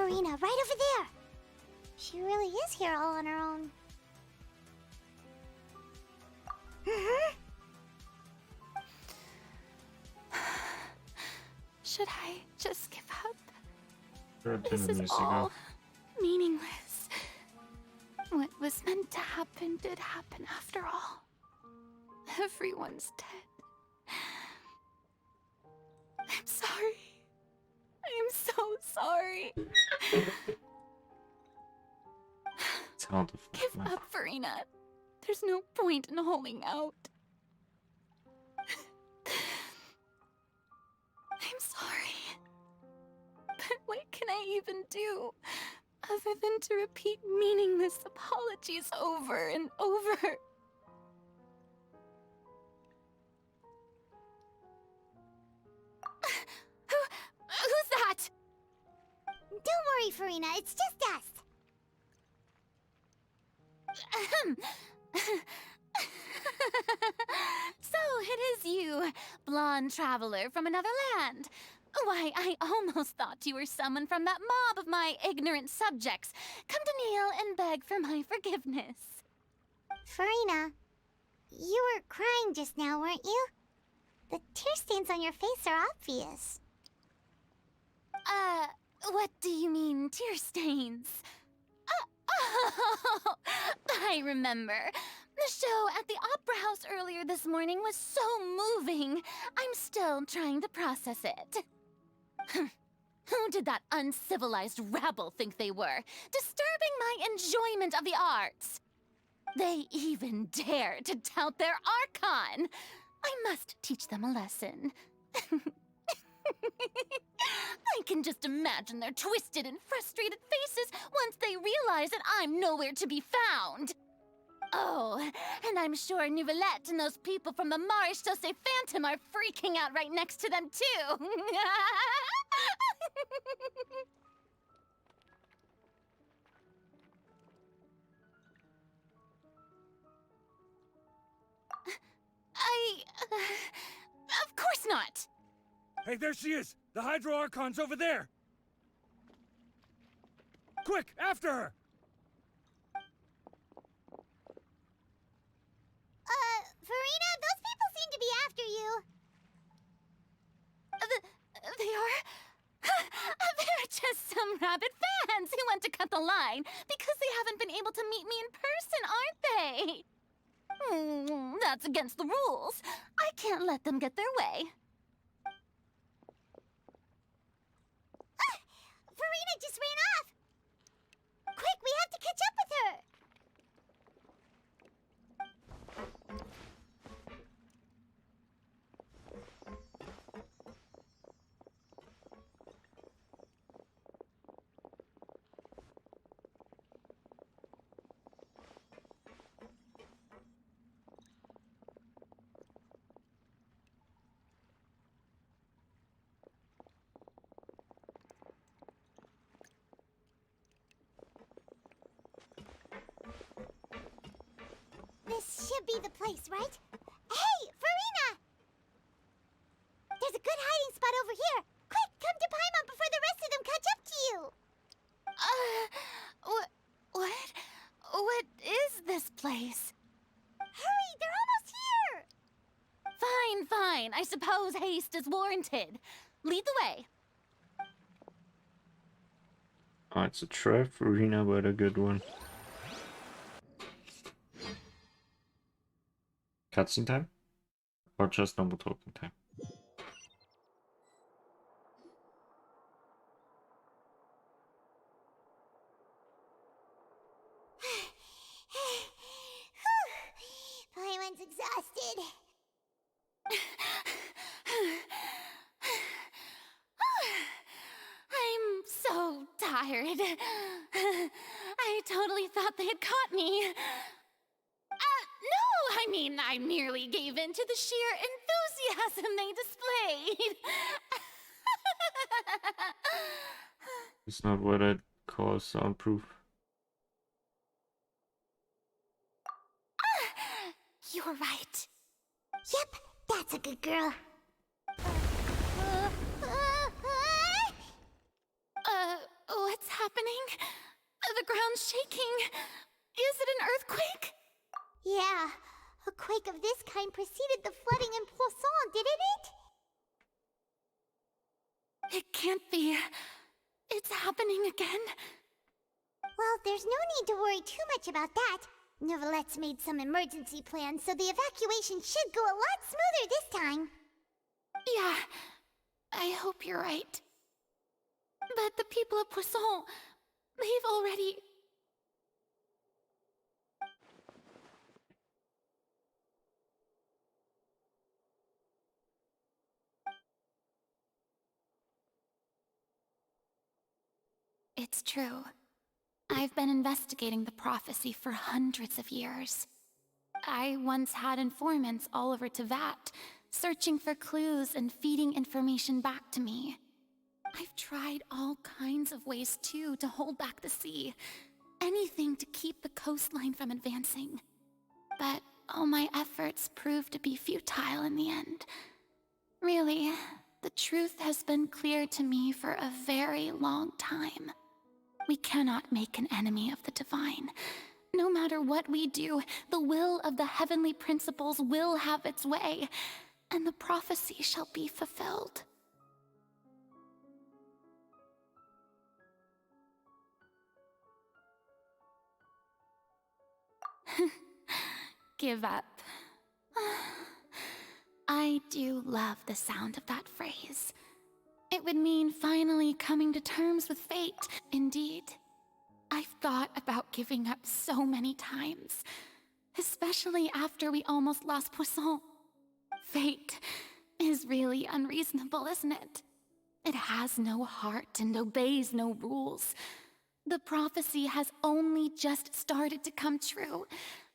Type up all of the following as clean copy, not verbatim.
Farina, right over there. She really is here all on her own. Should I just give up? Sure, This is all meaningless. What was meant to happen did happen after all. Everyone's dead. I'm sorry. I am so sorry. Give up, Farina. There's no point in holding out. I'm sorry. But what can I even do other than to repeat meaningless apologies over and over? Who's that? Don't worry, Farina, it's just us. So it is you, blonde traveler from another land. Why, I almost thought you were someone from that mob of my ignorant subjects, come to kneel and beg for my forgiveness. Farina, you were crying just now, weren't you? The tear stains on your face are obvious. What do you mean, tear stains? Oh, I remember. The show at the Opera House earlier this morning was so moving. I'm still trying to process it. Who did that uncivilized rabble think they were, disturbing my enjoyment of the arts? They even dare to tout their Archon. I must teach them a lesson. I can just imagine their twisted and frustrated faces once they realize that I'm nowhere to be found. Oh, and I'm sure Nouvellette and those people from the Marche Chaussee Phantom are freaking out right next to them, too. Of course not. Hey, there she is! The Hydro Archon's over there! Quick, after her! Farina, those people seem to be after you. They are? They're just some rabid fans who want to cut the line because they haven't been able to meet me in person, aren't they? That's against the rules. I can't let them get their way. Farina just ran off! Quick, we have to catch up with her! This should be the place, right? Hey, Farina! There's a good hiding spot over here. Quick, come to Paimon before the rest of them catch up to you. What is this place? Hurry, they're almost here. Fine. I suppose haste is warranted. Lead the way. Oh, it's a trap arena, but a good one. Cutscene time? Or just normal talking time? Paimon's exhausted. I'm so tired. I totally thought they had caught me. No, I mean, I merely gave in to the sheer enthusiasm they displayed. It's not what I'd call soundproof. You're right. Yep, that's a good girl. What's ground's shaking. Is it an earthquake? Yeah, a quake of this kind preceded the flooding in Poisson, didn't it? It can't be. It's happening again. Well, there's no need to worry too much about that. Neverlette's made some emergency plans, so the evacuation should go a lot smoother this time. Yeah, I hope you're right. But the people of Poisson, they've already... It's true. I've been investigating the prophecy for hundreds of years. I once had informants all over Tevat, searching for clues and feeding information back to me. I've tried all kinds of ways, too, to hold back the sea. Anything to keep the coastline from advancing. But all my efforts proved to be futile in the end. Really, the truth has been clear to me for a very long time. We cannot make an enemy of the divine. No matter what we do, the will of the heavenly principles will have its way, and the prophecy shall be fulfilled. Give up. I do love the sound of that phrase. It would mean finally coming to terms with fate, indeed. I've thought about giving up so many times, especially after we almost lost Poisson. Fate is really unreasonable, isn't it? It has no heart and obeys no rules. The prophecy has only just started to come true,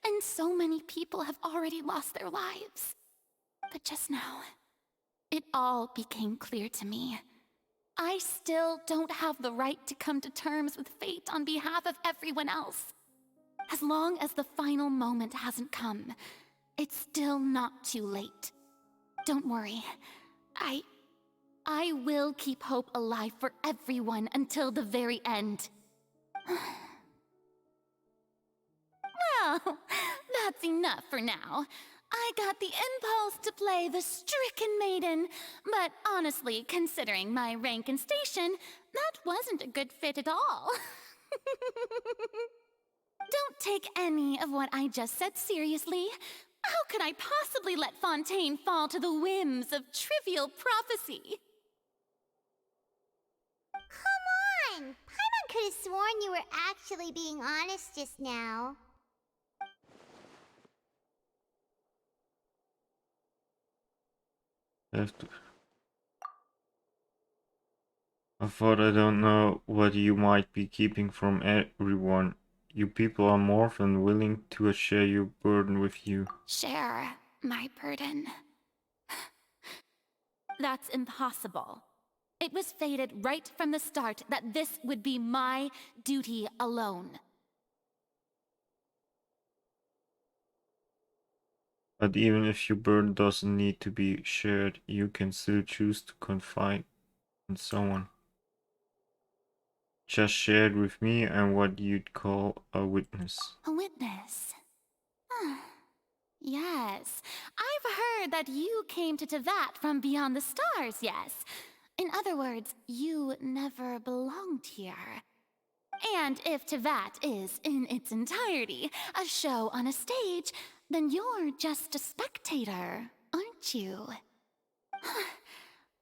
and so many people have already lost their lives. But just now, it all became clear to me. I still don't have the right to come to terms with fate on behalf of everyone else. As long as the final moment hasn't come, it's still not too late. Don't worry. I will keep hope alive for everyone until the very end. Well, that's enough for now. I got the impulse to play the stricken maiden, but honestly, considering my rank and station, that wasn't a good fit at all. Don't take any of what I just said seriously. How could I possibly let Fontaine fall to the whims of trivial prophecy? Come on! Paimon could have sworn you were actually being honest just now. I thought I don't know what you might be keeping from everyone. You people are more than willing to share your burden with you. Share my burden. That's impossible. It was fated right from the start that this would be my duty alone. But even if your burden doesn't need to be shared, you can still choose to confide in someone. Just share it with me and what you'd call a witness. A witness? Yes. I've heard that you came to Tevat from beyond the stars, yes. In other words, you never belonged here. And if Tevat is, in its entirety, a show on a stage, then you're just a spectator, aren't you?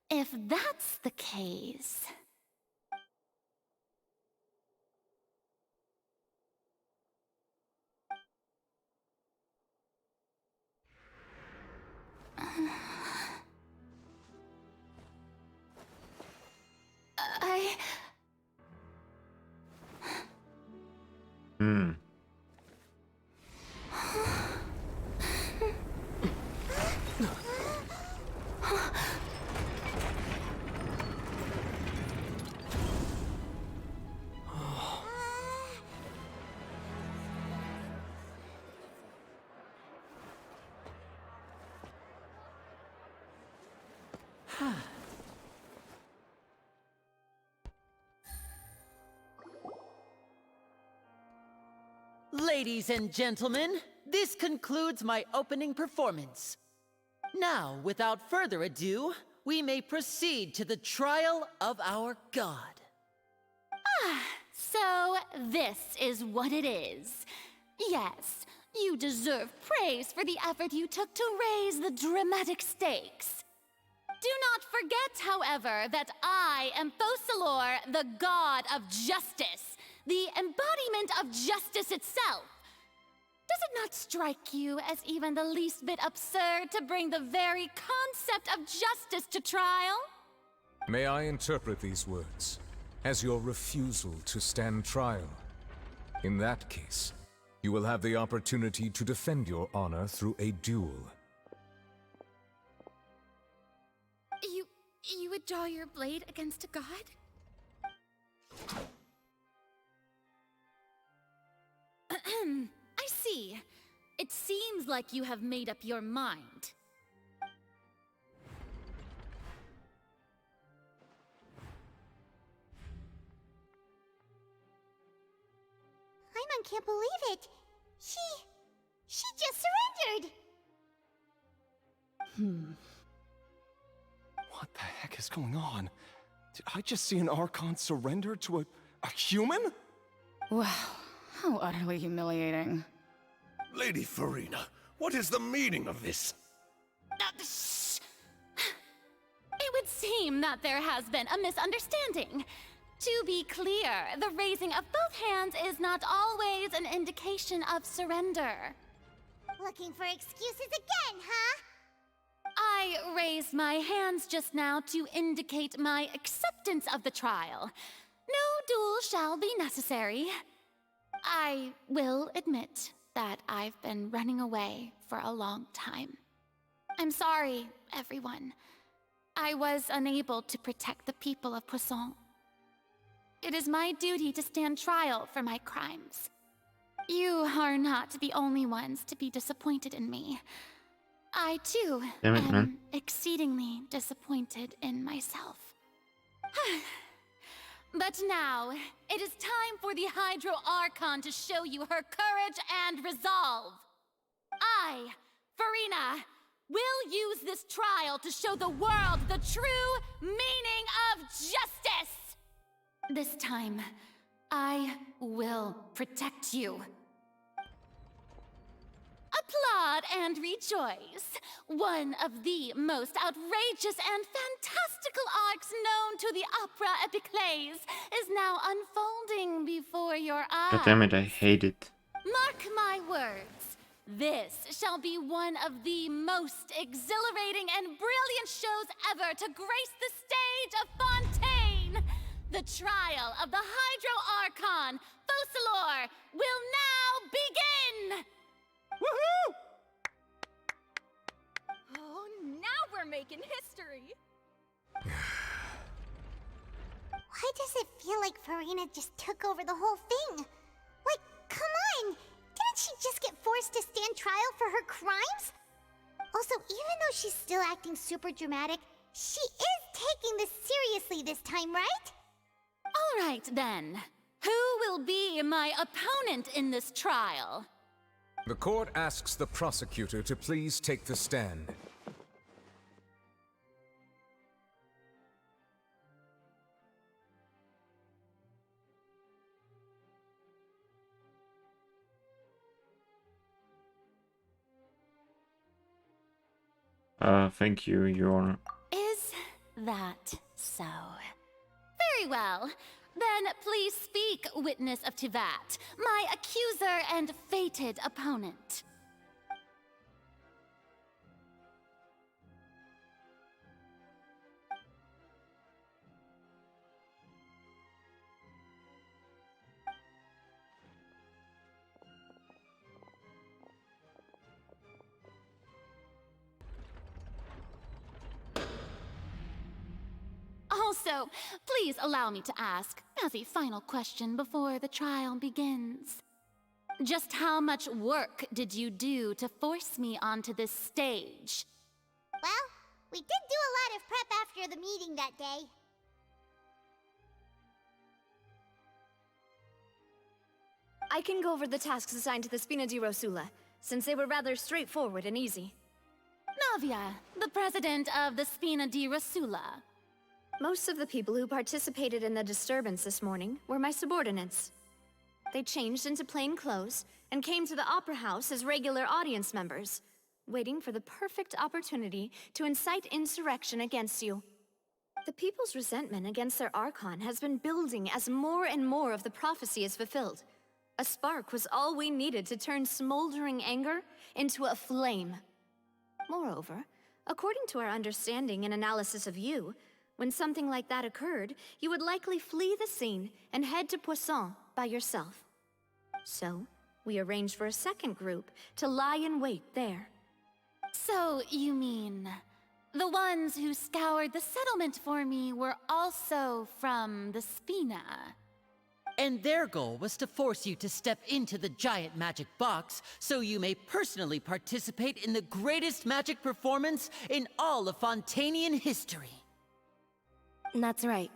If that's the case... I... Hmm. Ladies and gentlemen, this concludes my opening performance. Now, without further ado, we may proceed to the trial of our god. So this is what it is. Yes, you deserve praise for the effort you took to raise the dramatic stakes. Do not forget, however, that I am Focalor, the god of justice, the embodiment of justice itself. Does it not strike you as even the least bit absurd to bring the very concept of justice to trial? May I interpret these words as your refusal to stand trial? In that case, you will have the opportunity to defend your honor through a duel. You would draw your blade against a god? I see. It seems like you have made up your mind. Paimon can't believe it. She just surrendered. What the heck is going on? Did I just see an Archon surrender to a human? Wow, how utterly humiliating. Lady Farina, what is the meaning of this? Shh. It would seem that there has been a misunderstanding. To be clear, the raising of both hands is not always an indication of surrender. Looking for excuses again, huh? I raised my hands just now to indicate my acceptance of the trial. No duel shall be necessary. I will admit that I've been running away for a long time. I'm sorry, everyone. I was unable to protect the people of Poisson. It is my duty to stand trial for my crimes. You are not the only ones to be disappointed in me. I, too, Damn it, am man. exceedingly disappointed in myself. But now, it is time for the Hydro Archon to show you her courage and resolve. I, Farina, will use this trial to show the world the true meaning of justice! This time, I will protect you. Applaud and rejoice. One of the most outrageous and fantastical arcs known to the opera epiclese is now unfolding before your eyes. God damn it, I hate it. Mark my words. This shall be one of the most exhilarating and brilliant shows ever to grace the stage of Fontaine. The trial of the Hydro Archon, Focalor, will now begin! Woohoo! Oh, now we're making history! Why does it feel like Farina just took over the whole thing? Like, come on! Didn't she just get forced to stand trial for her crimes? Also, even though she's still acting super dramatic, she is taking this seriously this time, right? All right, then. Who will be my opponent in this trial? The court asks the prosecutor to please take the stand. Thank you, Your Honor. Is that so? Very well. Then please speak, witness of Tivat, my accuser and fated opponent. Also, please allow me to ask, as a final question before the trial begins. Just how much work did you do to force me onto this stage? Well, we did do a lot of prep after the meeting that day. I can go over the tasks assigned to the Spina di Rosula, since they were rather straightforward and easy. Navia, the president of the Spina di Rosula. Most of the people who participated in the disturbance this morning were my subordinates. They changed into plain clothes and came to the Opera House as regular audience members, waiting for the perfect opportunity to incite insurrection against you. The people's resentment against their Archon has been building as more and more of the prophecy is fulfilled. A spark was all we needed to turn smoldering anger into a flame. Moreover, according to our understanding and analysis of you, when something like that occurred, you would likely flee the scene and head to Poisson by yourself. So, we arranged for a second group to lie in wait there. So, you mean... the ones who scoured the settlement for me were also from the Spina? And their goal was to force you to step into the giant magic box so you may personally participate in the greatest magic performance in all of Fontainian history. That's right.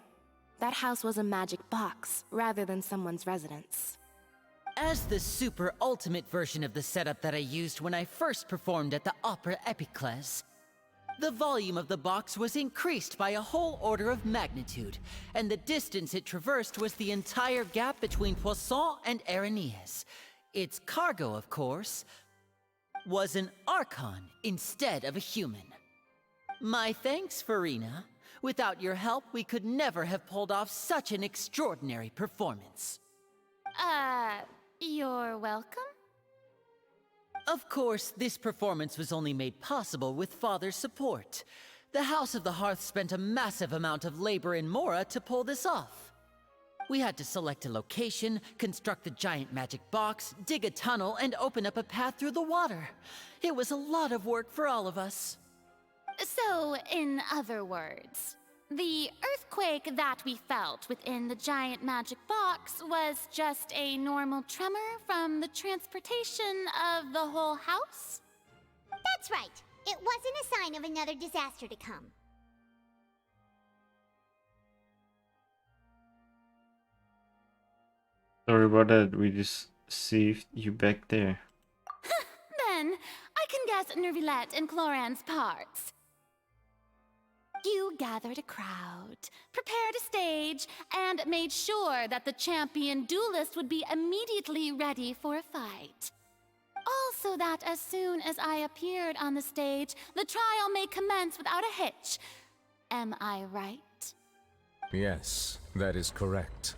That house was a magic box, rather than someone's residence. As the super ultimate version of the setup that I used when I first performed at the Opera Epiclese, the volume of the box was increased by a whole order of magnitude, and the distance it traversed was the entire gap between Poisson and Aranias. Its cargo, of course, was an Archon instead of a human. My thanks, Farina. Without your help, we could never have pulled off such an extraordinary performance. You're welcome? Of course, this performance was only made possible with Father's support. The House of the Hearth spent a massive amount of labor in Mora to pull this off. We had to select a location, construct the giant magic box, dig a tunnel, and open up a path through the water. It was a lot of work for all of us. So, in other words, the earthquake that we felt within the giant magic box was just a normal tremor from the transportation of the whole house? That's right. It wasn't a sign of another disaster to come. Sorry about that, we just saved you back there. Then, I can guess Nervilette and Cloran's parts. You gathered a crowd, prepared a stage, and made sure that the champion duelist would be immediately ready for a fight. Also that as soon as I appeared on the stage, the trial may commence without a hitch. Am I right? Yes, that is correct.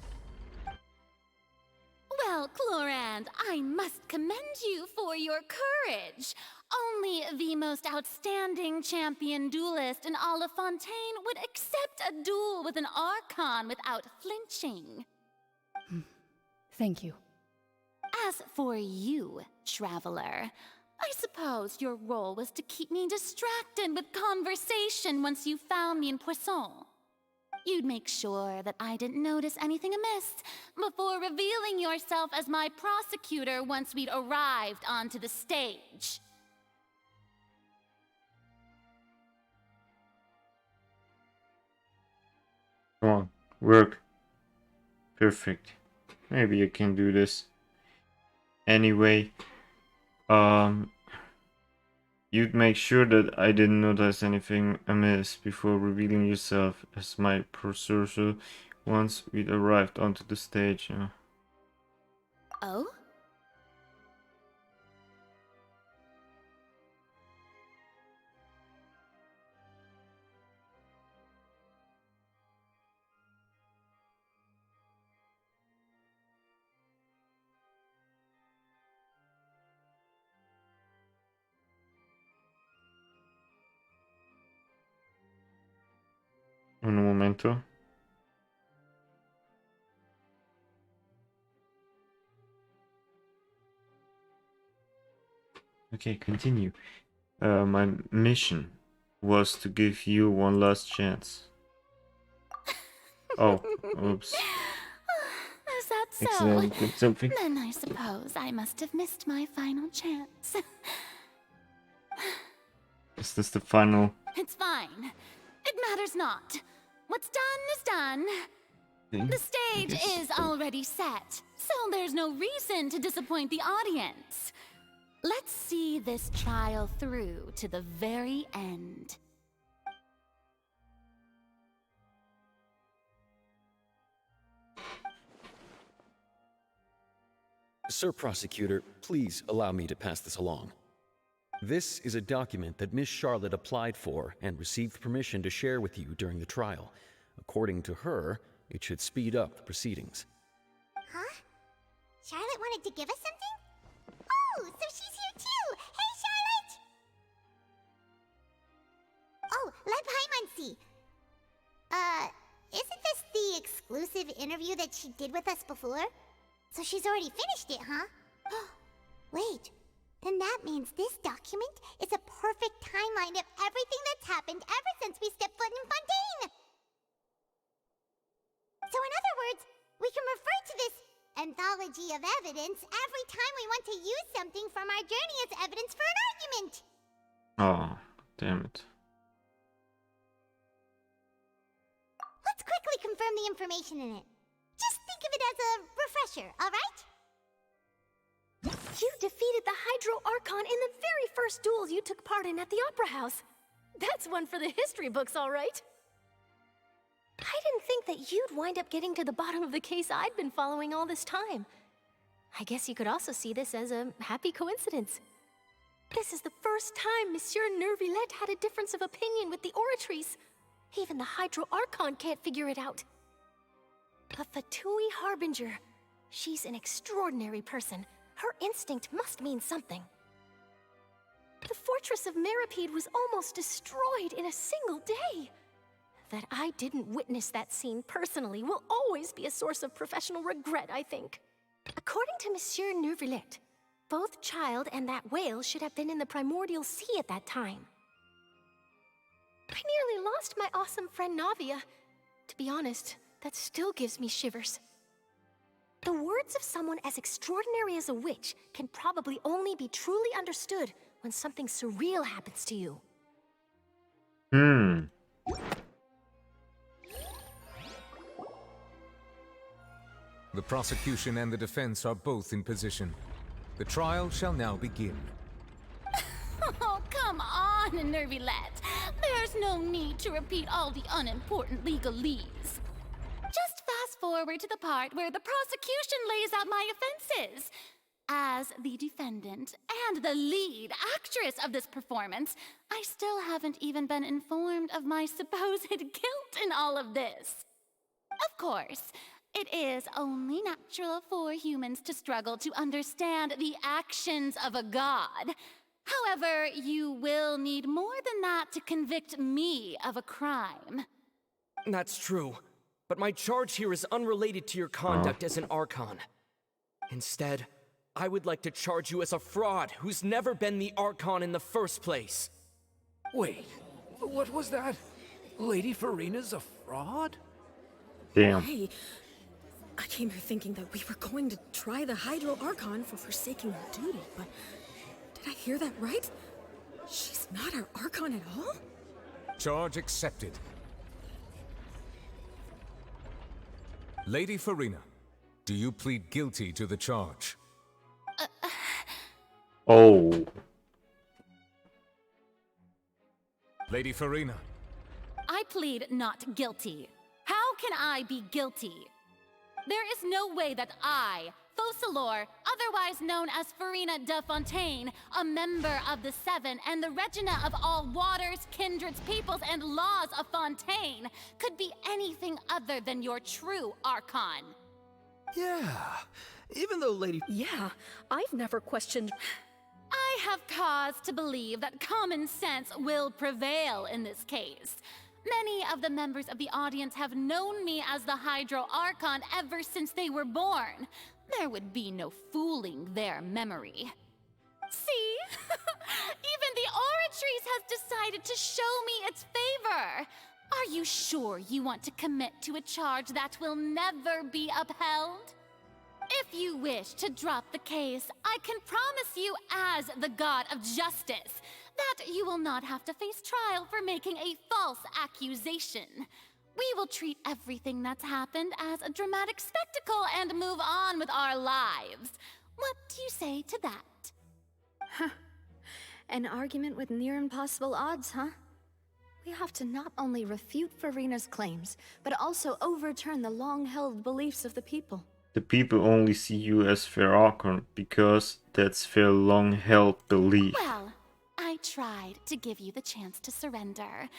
Well, Clorand, I must commend you for your courage. Only the most outstanding champion duelist in all of Fontaine would accept a duel with an Archon without flinching. Thank you. As for you, Traveler, I suppose your role was to keep me distracted with conversation once you found me in Poisson. You'd make sure that I didn't notice anything amiss before revealing yourself as my prosecutor once we'd arrived onto the stage. Come on, work. Perfect. Maybe I can do this. Anyway, you'd make sure that I didn't notice anything amiss before revealing yourself as my pursuer once we'd arrived onto the stage. Oh? Un momento. Okay, continue. My mission was to give you one last chance. Oh, oops. Is that so? Excellent, did something. Then I suppose I must have missed my final chance. Is this the final? It's fine. It matters not. What's done is done. The stage is already set, so there's no reason to disappoint the audience. Let's see this trial through to the very end. Sir Prosecutor, please allow me to pass this along. This is a document that Miss Charlotte applied for and received permission to share with you during the trial. According to her, it should speed up the proceedings. Huh? Charlotte wanted to give us something? Oh, so she's here too! Hey, Charlotte! Oh, let Paimon see. Isn't this the exclusive interview that she did with us before? So she's already finished it, huh? Wait, then that means this document is a perfect timeline of everything that's happened ever since we stepped foot in Fontaine! So in other words, we can refer to this anthology of evidence every time we want to use something from our journey as evidence for an argument! Oh, damn it. Let's quickly confirm the information in it. Just think of it as a refresher, alright? You defeated the Hydro Archon in the very first duels you took part in at the Opera House. That's one for the history books, all right. I didn't think that you'd wind up getting to the bottom of the case I'd been following all this time. I guess you could also see this as a happy coincidence. This is the first time Monsieur Nervillette had a difference of opinion with the Oratrice. Even the Hydro Archon can't figure it out. A Fatui Harbinger. She's an extraordinary person. Her instinct must mean something. The fortress of Meripede was almost destroyed in a single day. That I didn't witness that scene personally will always be a source of professional regret, I think. According to Monsieur Nervillette, both Child and that whale should have been in the primordial sea at that time. I nearly lost my awesome friend Navia. To be honest, that still gives me shivers. The words of someone as extraordinary as a witch can probably only be truly understood when something surreal happens to you. The prosecution and the defense are both in position. The trial shall now begin. Oh, come on, Nervillette. There's no need to repeat all the unimportant legalese. Just fast forward to the part where the prosecution lays out my offenses. As the defendant and the lead actress of this performance, I still haven't even been informed of my supposed guilt in all of this. Of course, it is only natural for humans to struggle to understand the actions of a god. However, you will need more than that to convict me of a crime. That's true, but my charge here is unrelated to your conduct as an Archon. Instead, I would like to charge you as a fraud who's never been the Archon in the first place. Wait, what was that? Lady Farina's a fraud? Damn. Hey, I came here thinking that we were going to try the Hydro Archon for forsaking her duty, but did I hear that right? She's not our Archon at all? Charge accepted. Lady Farina, do you plead guilty to the charge? Oh. Lady Farina. I plead not guilty. How can I be guilty? There is no way that I, Focalor, otherwise known as Farina de Fontaine, a member of the Seven and the Regina of all waters, kindreds, peoples, and laws of Fontaine, could be anything other than your true Archon. Yeah, even though Lady... Yeah, I've never questioned... I have cause to believe that common sense will prevail in this case. Many of the members of the audience have known me as the Hydro Archon ever since they were born. There would be no fooling their memory. See? Even the Oratrice has decided to show me its favor. Are you sure you want to commit to a charge that will never be upheld? If you wish to drop the case, I can promise you as the God of Justice that you will not have to face trial for making a false accusation. We will treat everything that's happened as a dramatic spectacle and move on with our lives. What do you say to that? Huh. An argument with near impossible odds, huh? We have to not only refute Farina's claims, but also overturn the long-held beliefs of the people. The people only see you as fair Archon because that's their long-held belief. Well, I tried to give you the chance to surrender.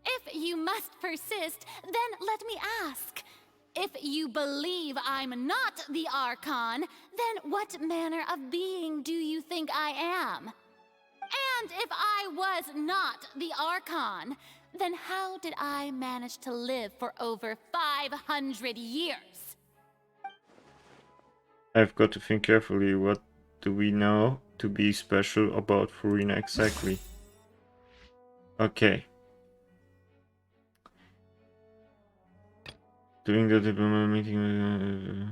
If you must persist, then let me ask. If you believe I'm not the Archon, then what manner of being do you think I am? And if I was not the Archon, then how did I manage to live for over 500 years? I've got to think carefully. What do we know to be special about Farina exactly? Okay. During the diplomat meeting,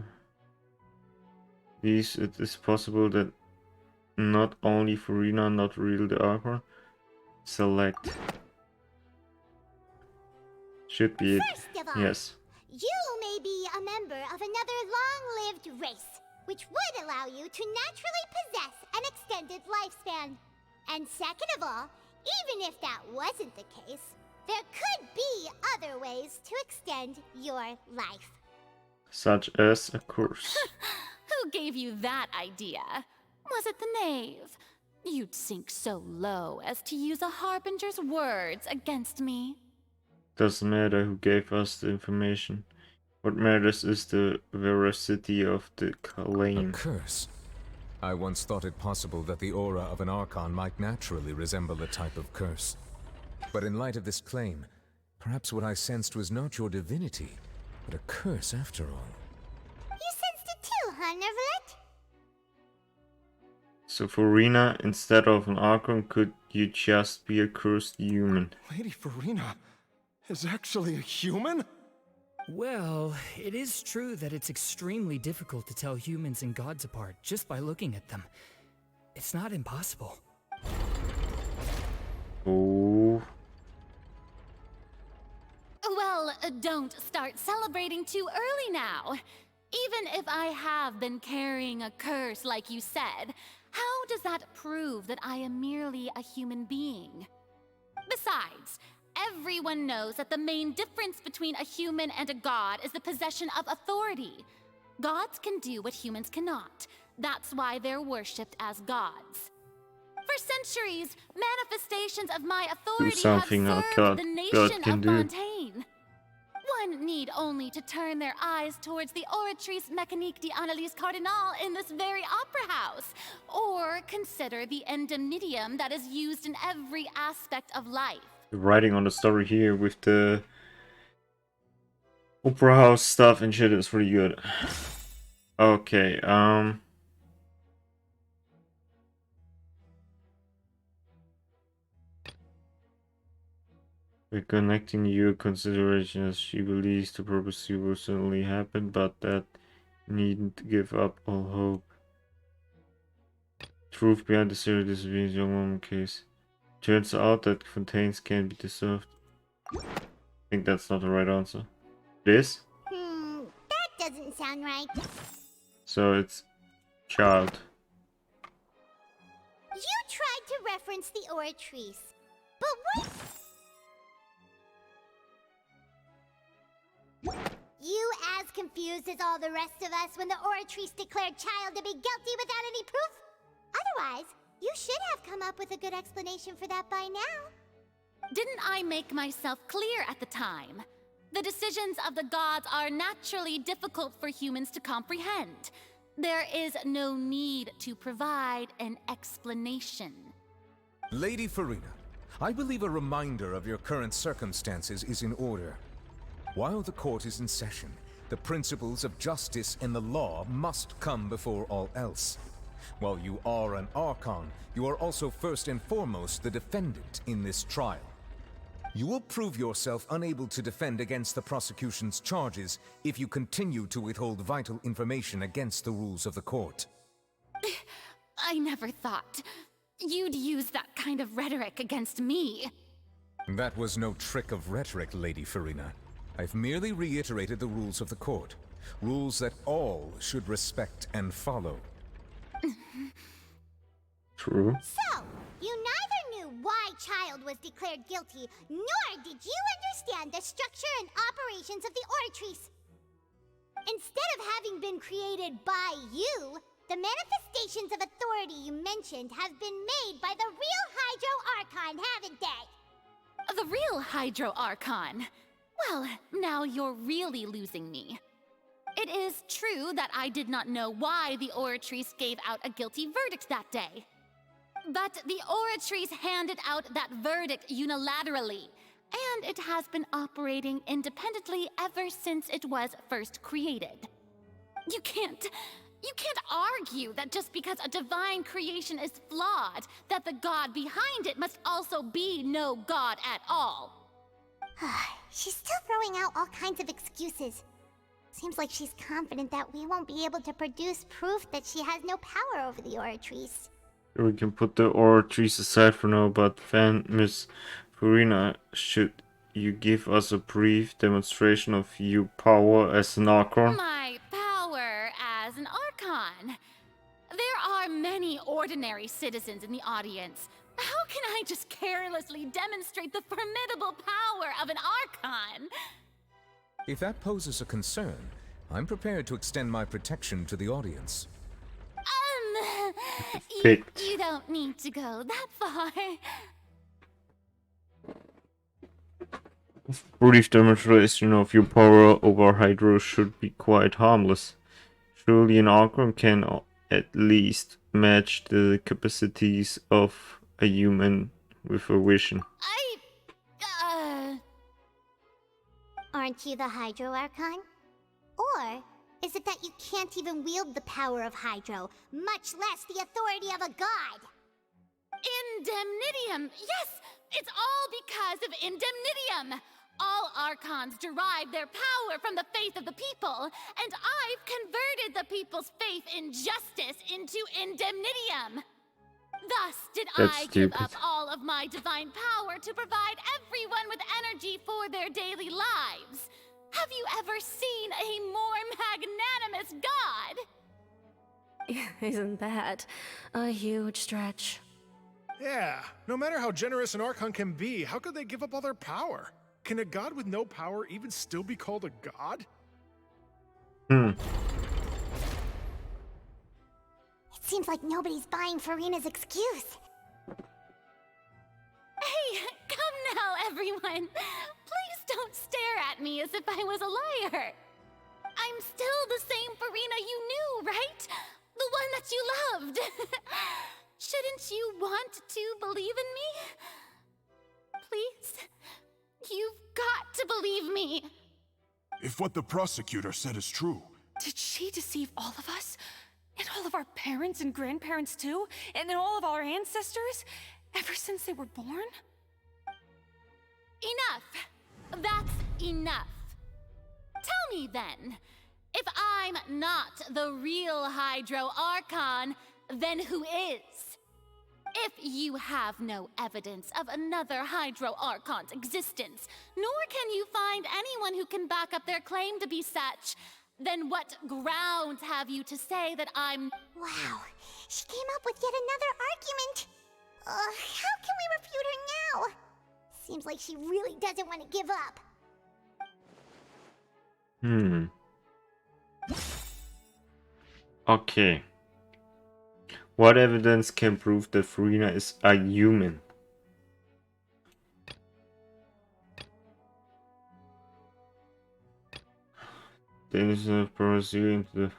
it is possible that not only Farina, not really the Archon. Select. Should be it. First of all, Yes. you may be a member of another long-lived race, which would allow you to naturally possess an extended lifespan. And second of all, even if that wasn't the case, there could be other ways to extend your life. Such as a curse. Who gave you that idea? Was it the knave? You'd sink so low as to use a harbinger's words against me. Doesn't matter who gave us the information. What matters is the veracity of the claim. A curse? I once thought it possible that the aura of an Archon might naturally resemble a type of curse. But in light of this claim, perhaps what I sensed was not your divinity, but a curse after all. You sensed it too, huh, Neverlet? So Farina, instead of an Archon, could you just be a cursed human? Lady Farina is actually a human? Well, it is true that it's extremely difficult to tell humans and gods apart just by looking at them. It's not impossible. Oh. Well, don't start celebrating too early now. Even if I have been carrying a curse like you said, how does that prove that I am merely a human being? Besides, everyone knows that the main difference between a human and a god is the possession of authority. Gods can do what humans cannot. That's why they're worshipped as gods. For centuries, manifestations of my authority have served the nation of Fontaine. One need only to turn their eyes towards the Oratrice Mécanique d'Analyse Cardinal in this very opera house, or consider the indemnitium that is used in every aspect of life. The writing on the story here with the opera house stuff and shit is pretty good. Okay, we're connecting your consideration as she believes the prophecy will certainly happen, but that you needn't give up all hope. Truth behind the serious disobedience young woman case. Turns out that Fontaines can be dissolved. I think that's not the right answer. This? That doesn't sound right. So it's child. You tried to reference the Oratrice, but what? You as confused as all the rest of us when the Oratrice declared child to be guilty without any proof? Otherwise, you should have come up with a good explanation for that by now. Didn't I make myself clear at the time? The decisions of the gods are naturally difficult for humans to comprehend. There is no need to provide an explanation. Lady Farina, I believe a reminder of your current circumstances is in order. While the court is in session, the principles of justice and the law must come before all else. While you are an Archon, you are also first and foremost the defendant in this trial. You will prove yourself unable to defend against the prosecution's charges if you continue to withhold vital information against the rules of the court. I never thought you'd use that kind of rhetoric against me. That was no trick of rhetoric, Lady Farina. I've merely reiterated the rules of the court. Rules that all should respect and follow. True. So, you neither knew why Child was declared guilty, nor did you understand the structure and operations of the Oratrice. Instead of having been created by you, the manifestations of authority you mentioned have been made by the real Hydro Archon, haven't they? The real Hydro Archon? Well, now you're really losing me. It is true that I did not know why the Oratrice gave out a guilty verdict that day. But the Oratrice handed out that verdict unilaterally, and it has been operating independently ever since it was first created. You can't argue that just because a divine creation is flawed, that the god behind it must also be no god at all. She's still throwing out all kinds of excuses. Seems like she's confident that we won't be able to produce proof that she has no power over the Oratrice. We can put the Oratrice aside for now, but Miss Farina, should you give us a brief demonstration of your power as an Archon? My power as an Archon? There are many ordinary citizens in the audience. How can I just carelessly demonstrate the formidable power of an Archon? If that poses a concern, I'm prepared to extend my protection to the audience. You don't need to go that far. Brief demonstration of your power over Hydro should be quite harmless. Surely an Archon can at least match the capacities of a human with a vision. Aren't you the Hydro Archon? Or is it that you can't even wield the power of Hydro, much less the authority of a god? Indemnitium! Yes! It's all because of Indemnitium! All Archons derive their power from the faith of the people, and I've converted the people's faith in justice into Indemnitium! Thus did I give up all of my divine power to provide everyone with energy for their daily lives. Have you ever seen a more magnanimous god? Isn't that a huge stretch? Yeah, no matter how generous an Archon can be, how could they give up all their power? Can a god with no power even still be called a god? It seems like nobody's buying Farina's excuse. Hey, come now, everyone. Please don't stare at me as if I was a liar. I'm still the same Farina you knew, right? The one that you loved. Shouldn't you want to believe in me? Please? You've got to believe me. If what the prosecutor said is true. Did she deceive all of us? And all of our parents and grandparents too? And all of our ancestors? Ever since they were born? Enough! That's enough. Tell me then, if I'm not the real Hydro Archon, then who is? If you have no evidence of another Hydro Archon's existence, nor can you find anyone who can back up their claim to be such, then what grounds have you to say that I'm... Wow, she came up with yet another argument. How can we refute her now? Seems like she really doesn't want to give up. Okay. What evidence can prove that Farina is a human? Then is pursuing the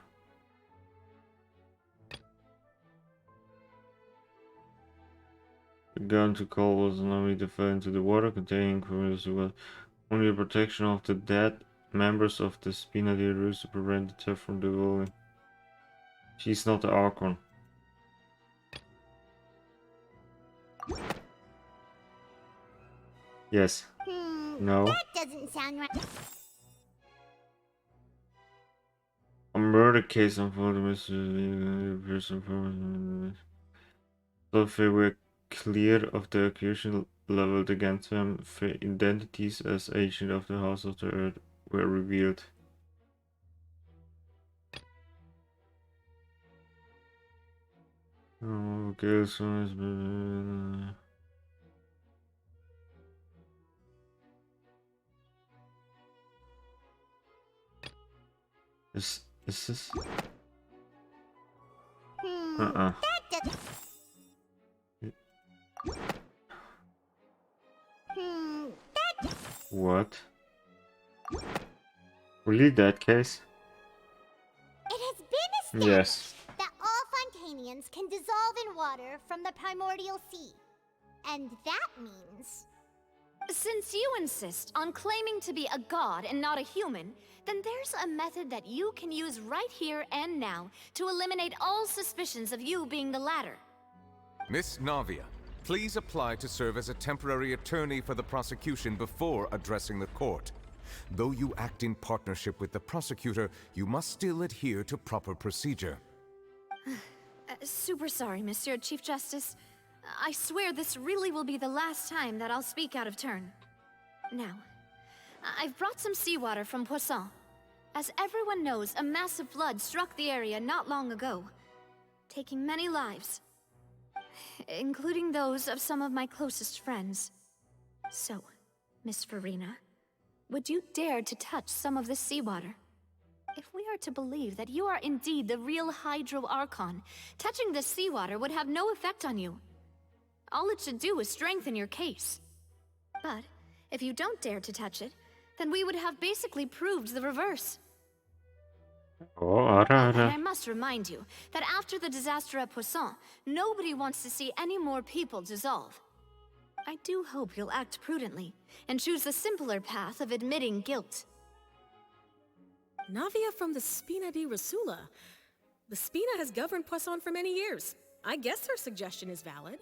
gun to call was only to fell into the water containing criminals who was only the protection of the dead members of the Spina de Rus to prevent the theft from the building. She's not the Archon. Yes. No. That doesn't sound right. A murder case unfolded Mr. person. So if they were cleared of the accusation leveled against them for identities as agent of the House of the Earth were revealed. Oh, guess is this? That doesn't. That. What? Really, that case? It has been established Yes. that all Fontainians can dissolve in water from the primordial sea. And that means... Since you insist on claiming to be a god and not a human, then there's a method that you can use right here and now to eliminate all suspicions of you being the latter. Miss Navia, please apply to serve as a temporary attorney for the prosecution before addressing the court. Though you act in partnership with the prosecutor, you must still adhere to proper procedure. Super sorry, Monsieur Chief Justice. I swear this really will be the last time that I'll speak out of turn. Now, I've brought some seawater from Poisson. As everyone knows, a massive flood struck the area not long ago, taking many lives, including those of some of my closest friends. So, Miss Farina, would you dare to touch some of this seawater? If we are to believe that you are indeed the real Hydro Archon, touching this seawater would have no effect on you. All it should do is strengthen your case. But if you don't dare to touch it, then we would have basically proved the reverse. Oh, And I must remind you that after the disaster at Poisson, nobody wants to see any more people dissolve. I do hope you'll act prudently and choose the simpler path of admitting guilt. Navia from the Spina di Rasula. The Spina has governed Poisson for many years. I guess her suggestion is valid.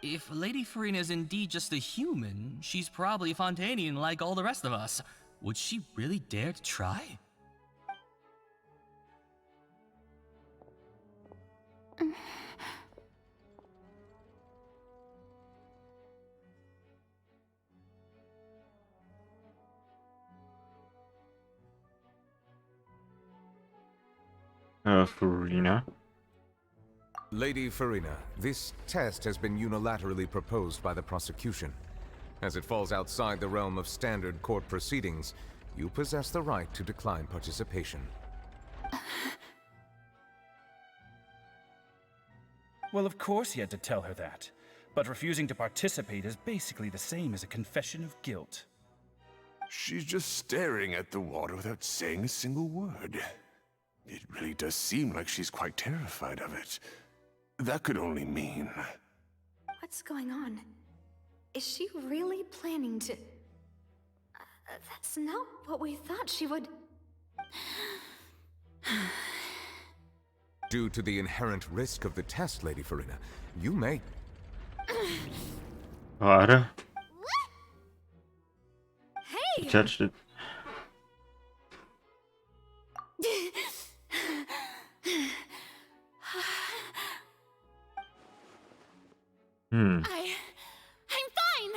If Lady Farina is indeed just a human, she's probably Fontainian like all the rest of us. Would she really dare to try? Farina. Lady Farina, this test has been unilaterally proposed by the prosecution. As it falls outside the realm of standard court proceedings, you possess the right to decline participation. Well, of course he had to tell her that. But refusing to participate is basically the same as a confession of guilt. She's just staring at the water without saying a single word. It really does seem like she's quite terrified of it. That could only mean... What's going on? Is she really planning to... that's not what we thought she would... Due to the inherent risk of the test, Lady Farina, you may... Warte. Hey! You touched it. I'm fine!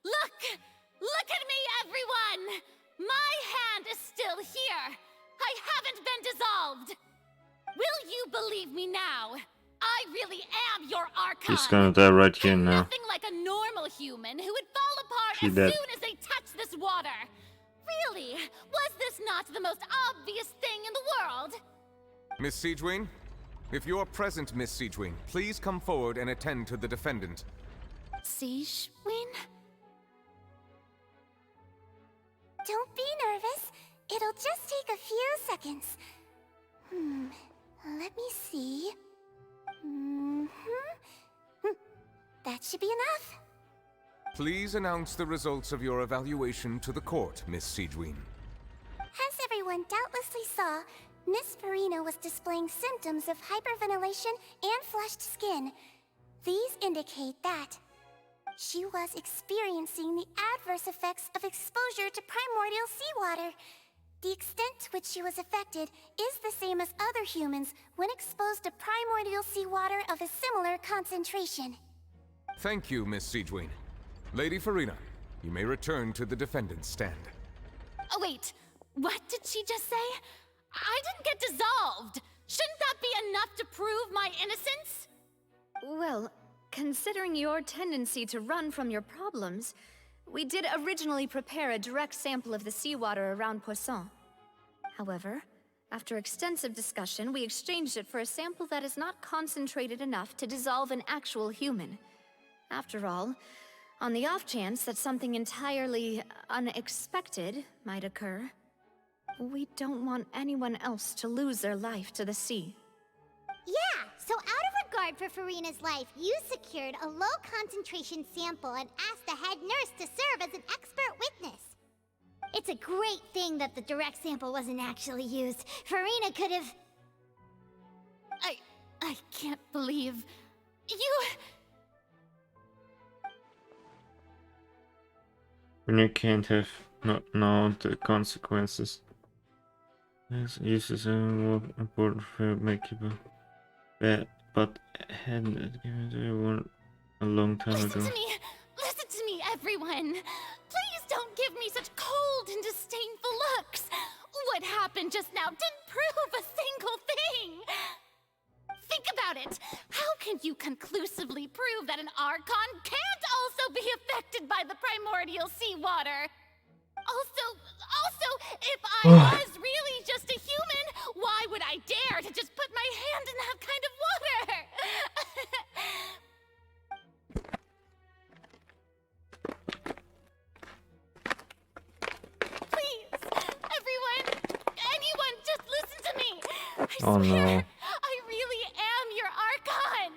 Look at me, everyone! My hand is still here! I haven't been dissolved! Will you believe me now? I really am your Archon! She's gonna die right here now. Nothing like a normal human who would fall apart She as dead. soon as they touch this water! Really? Was this not the most obvious thing in the world? Miss Siegewin? If you're present, Miss Siegewin, please come forward and attend to the defendant. Siegewin? Don't be nervous. It'll just take a few seconds. Let me see. That should be enough. Please announce the results of your evaluation to the court, Miss Siegewin. As everyone doubtlessly saw, Miss Farina was displaying symptoms of hyperventilation and flushed skin. These indicate that she was experiencing the adverse effects of exposure to primordial seawater. The extent to which she was affected is the same as other humans when exposed to primordial seawater of a similar concentration. Thank you, Miss Siegewin. Lady Farina, You may return to the defendant's stand. Oh, wait. What did she just say? I didn't get dissolved. Shouldn't that be enough to prove my innocence? Well, considering your tendency to run from your problems, we did originally prepare a direct sample of the seawater around Poisson. However, after extensive discussion, we exchanged it for a sample that is not concentrated enough to dissolve an actual human. After all, on the off chance that something entirely unexpected might occur, we don't want anyone else to lose their life to the sea. Yeah, so out of regard for Farina's life, you secured a low-concentration sample and asked the head nurse to serve as an expert witness. It's a great thing that the direct sample wasn't actually used. Farina could have... I can't believe... you... When you can't have not known the consequences. This uses a more important for makeable bad, but hadn't given to everyone a long time ago. Listen to me, everyone! Please don't give me such cold and disdainful looks! What happened just now didn't prove a single thing! Think about it! How can you conclusively prove that an Archon can't also be affected by the primordial seawater? Also, if I was really just a human, why would I dare to just put my hand in that kind of water? Please, everyone, anyone, just listen to me. I swear, No. I really am your Archon.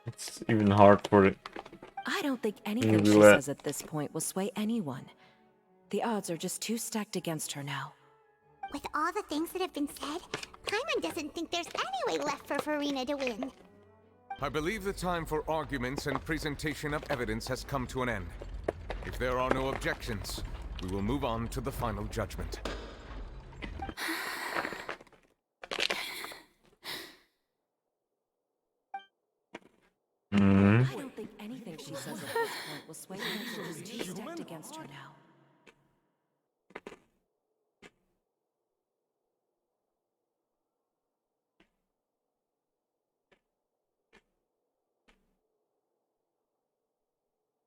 It's even hard for it. I don't think anything she says at this point will sway anyone. The odds are just too stacked against her now. With all the things that have been said, Paimon doesn't think there's any way left for Farina to win. I believe the time for arguments and presentation of evidence has come to an end. If there are no objections, we will move on to the final judgment. I don't think anything she says at this point will sway her. She's too stacked against her now.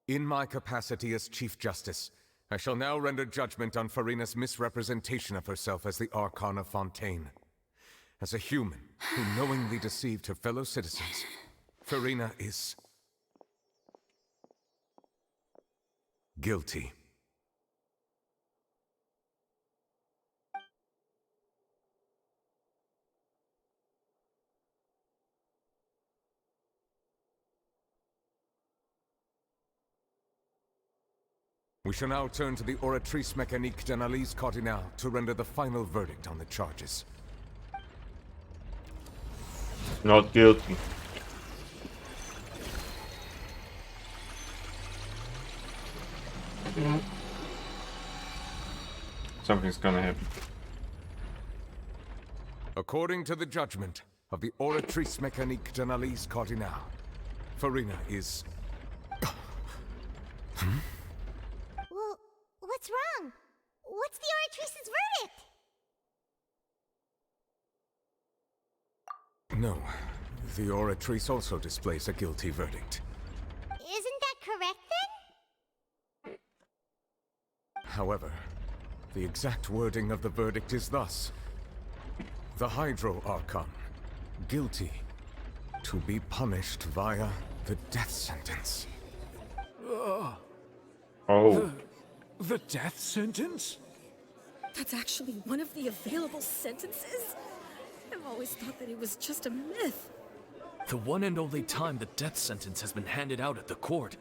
In my capacity as Chief Justice, I shall now render judgment on Farina's misrepresentation of herself as the Archon of Fontaine. As a human who knowingly deceived her fellow citizens, Farina is... guilty. We shall now turn to the Oratrice Mécanique d'Analyse Cardinal to render the final verdict on the charges. Not guilty. Something's gonna happen. According to the judgment of the Oratrice Mécanique d'Analyse Cardinal, Farina is... Well, what's wrong? What's the Oratrice's verdict? No, the Oratrice also displays a guilty verdict. Isn't that correct then? However, the exact wording of the verdict is thus. The Hydro Archon, guilty, to be punished via the death sentence. Oh. The death sentence? That's actually one of the available sentences? I've always thought that it was just a myth. The one and only time the death sentence has been handed out at the court,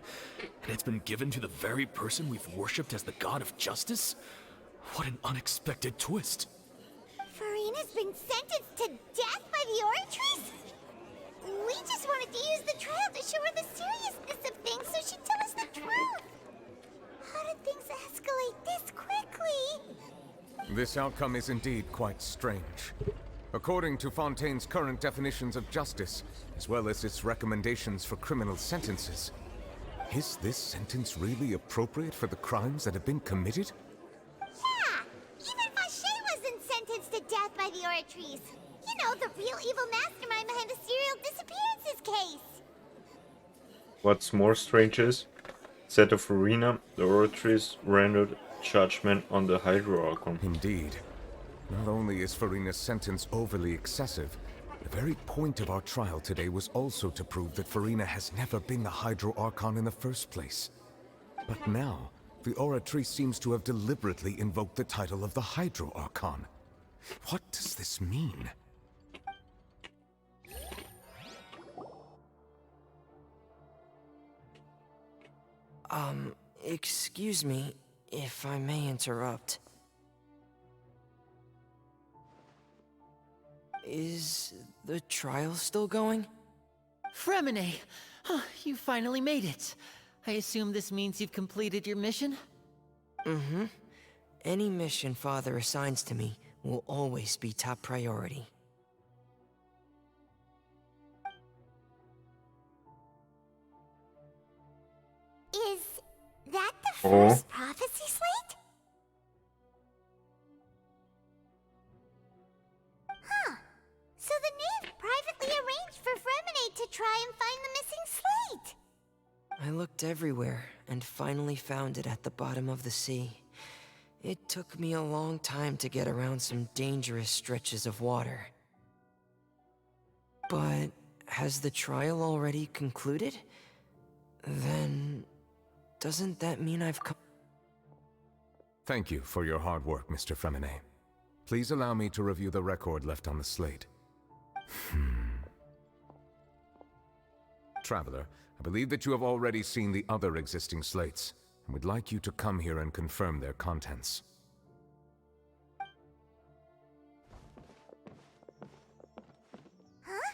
and it's been given to the very person we've worshipped as the god of justice? What an unexpected twist. Farina's been sentenced to death by the Oratrice? We just wanted to use the trial to show her the seriousness of things so she'd tell us the truth. How did things escalate this quickly? This outcome is indeed quite strange. According to Fontaine's current definitions of justice, as well as its recommendations for criminal sentences, is this sentence really appropriate for the crimes that have been committed? Yeah! Even Vacher wasn't sentenced to death by the Oratrice. You know, the real evil mastermind behind the serial disappearances case. What's more strange is, instead of Farina, the Oratrice rendered judgment on the Hydro Archon. Indeed. Not only is Farina's sentence overly excessive, the very point of our trial today was also to prove that Farina has never been the Hydro Archon in the first place. But now, the Oratrice seems to have deliberately invoked the title of the Hydro Archon. What does this mean? Excuse me, if I may interrupt. Is the trial still going? Fremine! Oh, you finally made it. I assume this means you've completed your mission? Mm-hmm. Any mission Father assigns to me will always be top priority. Is that the first prophecy slate? Huh. So the knave privately arranged for Fremine to try and find the missing slate. I looked everywhere and finally found it at the bottom of the sea. It took me a long time to get around some dangerous stretches of water. But has the trial already concluded? Then doesn't that mean I've come? Thank you for your hard work, Mr. Fremine. Please allow me to review the record left on the slate. Traveler, I believe that you have already seen the other existing slates, and would like you to come here and confirm their contents. Huh?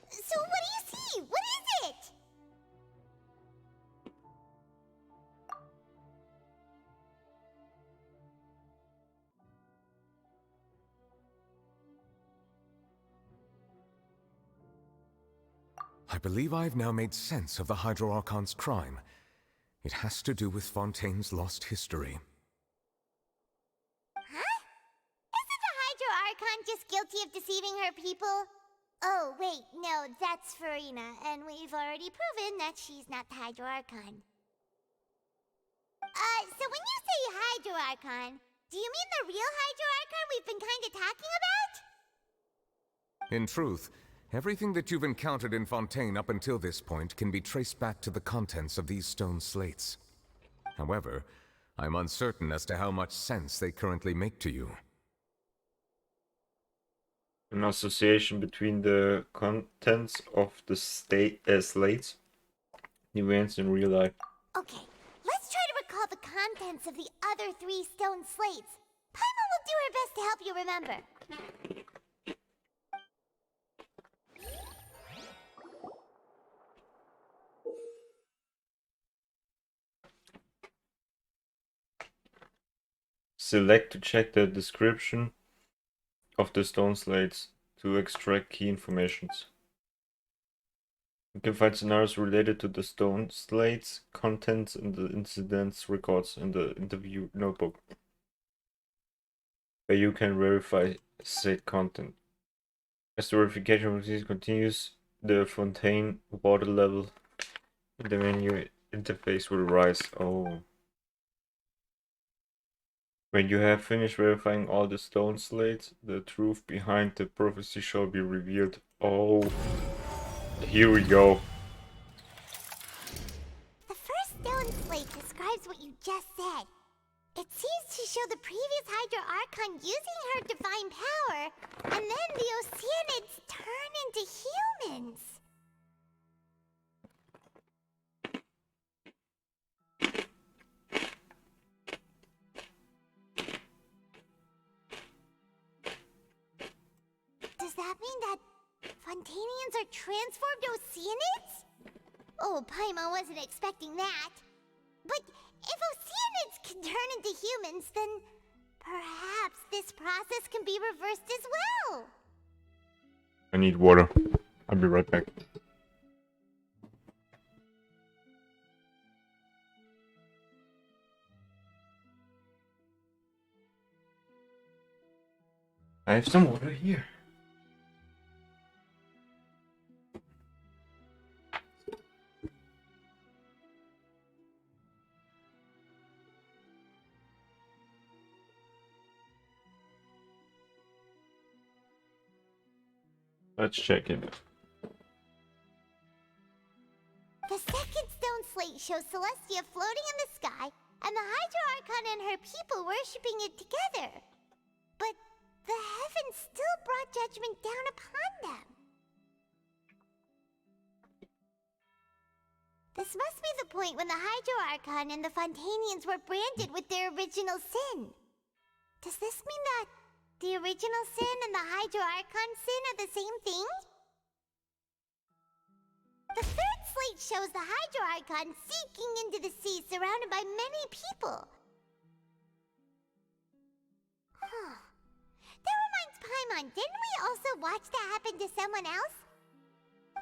So what do you see? What is it? I believe I've now made sense of the Hydro Archon's crime. It has to do with Fontaine's lost history. Huh? Isn't the Hydro Archon just guilty of deceiving her people? Oh, wait, no, that's Farina, and we've already proven that she's not the Hydro Archon. So when you say Hydro Archon, do you mean the real Hydro Archon we've been kinda talking about? In truth, everything that you've encountered in Fontaine up until this point can be traced back to the contents of these stone slates. However, I'm uncertain as to how much sense they currently make to you. An association between the contents of the slates, events in real life. Okay, let's try to recall the contents of the other 3 stone slates. Paimon will do her best to help you remember. Select to check the description of the stone slates to extract key informations. You can find scenarios related to the stone slates, contents, and the incidents records in the interview notebook, where you can verify said content. As the verification process continues, the Fontaine water level in the menu interface will rise. When you have finished verifying all the stone slates, the truth behind the prophecy shall be revealed. Here we go. The first stone slate describes what you just said. It seems to show the previous Hydro Archon using her divine power, and then the Oceanids turn into humans. Does that mean that Fontainians are transformed Oceanids? Oh, Paimon wasn't expecting that. But if Oceanids can turn into humans, then Perhaps this process can be reversed as well. I need water. I'll be right back. I have some water here. Let's check it. The second stone slate shows Celestia floating in the sky, and the Hydro Archon and her people worshipping it together. But the heavens still brought judgment down upon them. This must be the point when the Hydro Archon and the Fontainians were branded with their original sin. Does this mean that the original sin and the Hydro Archon sin are the same thing? The third slate shows the Hydro Archon seeking into the sea surrounded by many people. Huh. That reminds Paimon, didn't we also watch that happen to someone else?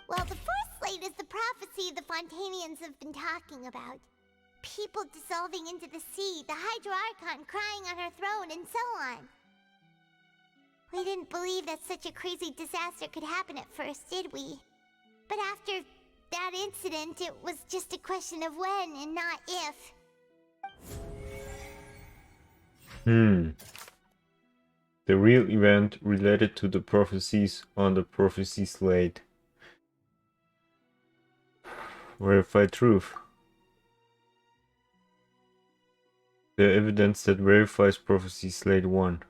Well, the fourth slate is the prophecy the Fontainians have been talking about. People dissolving into the sea, the Hydro Archon crying on her throne, and so on. We didn't believe that such a crazy disaster could happen at first, did we? But after that incident, it was just a question of when and not if. The real event related to the prophecies on the prophecy slate. Verified truth. The evidence that verifies prophecy slate 1.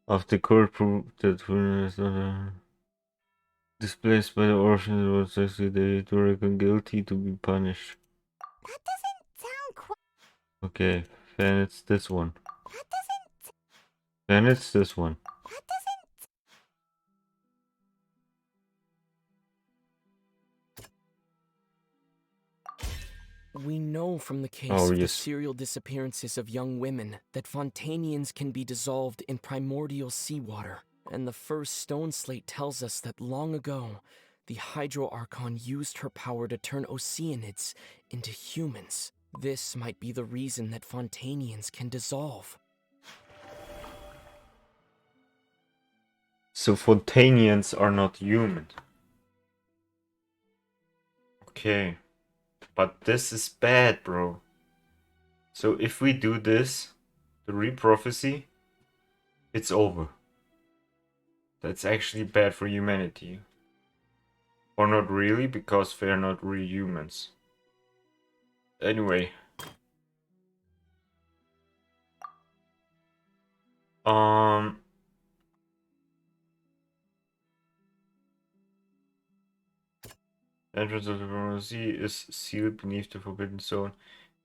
Of the court proved that displaced by the ocean was actually they to reckon guilty to be punished. That doesn't sound quite... Okay, then it's this one. That doesn't... Then it's this one. That doesn't... We know from the case of the serial disappearances of young women that Fontainians can be dissolved in primordial seawater. And the first stone slate tells us that long ago, the Hydro Archon used her power to turn Oceanids into humans. This might be the reason that Fontainians can dissolve. So Fontainians are not human. Okay. But this is bad, bro. So if we do this, the reprophecy, it's over. That's actually bad for humanity. Or not really, because they're not real humans. Anyway. Entrance of the prophecy is sealed beneath the Forbidden Zone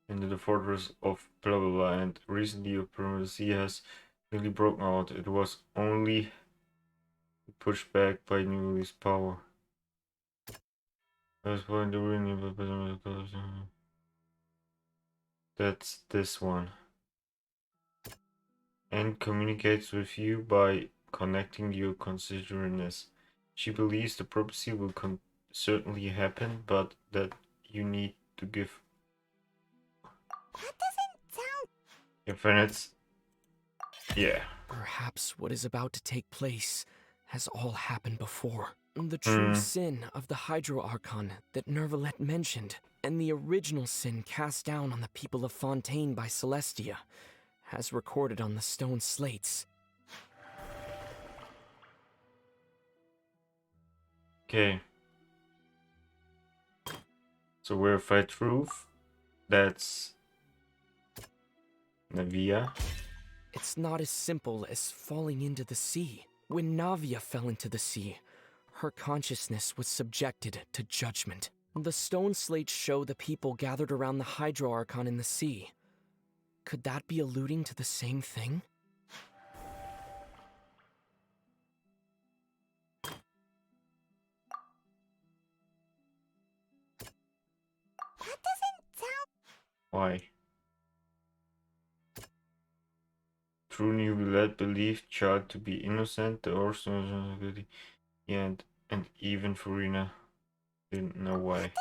into the fortress of blah blah blah, and recently a prophecy has nearly broken out. It was only pushed back by Newly's power. That's this one. And communicates with you by connecting your considerateness. She believes the prophecy will certainly happen, but that you need to give. That doesn't sound... If it's... Yeah. Perhaps what is about to take place has all happened before. The true sin of the Hydro Archon that Nervalet mentioned, and the original sin cast down on the people of Fontaine by Celestia, has recorded on the stone slates. Okay. So verified truth. That's Navia. It's not as simple as falling into the sea. When Navia fell into the sea, her consciousness was subjected to judgment. The stone slates show the people gathered around the Hydro Archon in the sea. Could that be alluding to the same thing? Why? True Newbylette believed child to be innocent, the Orson and even Farina didn't know why.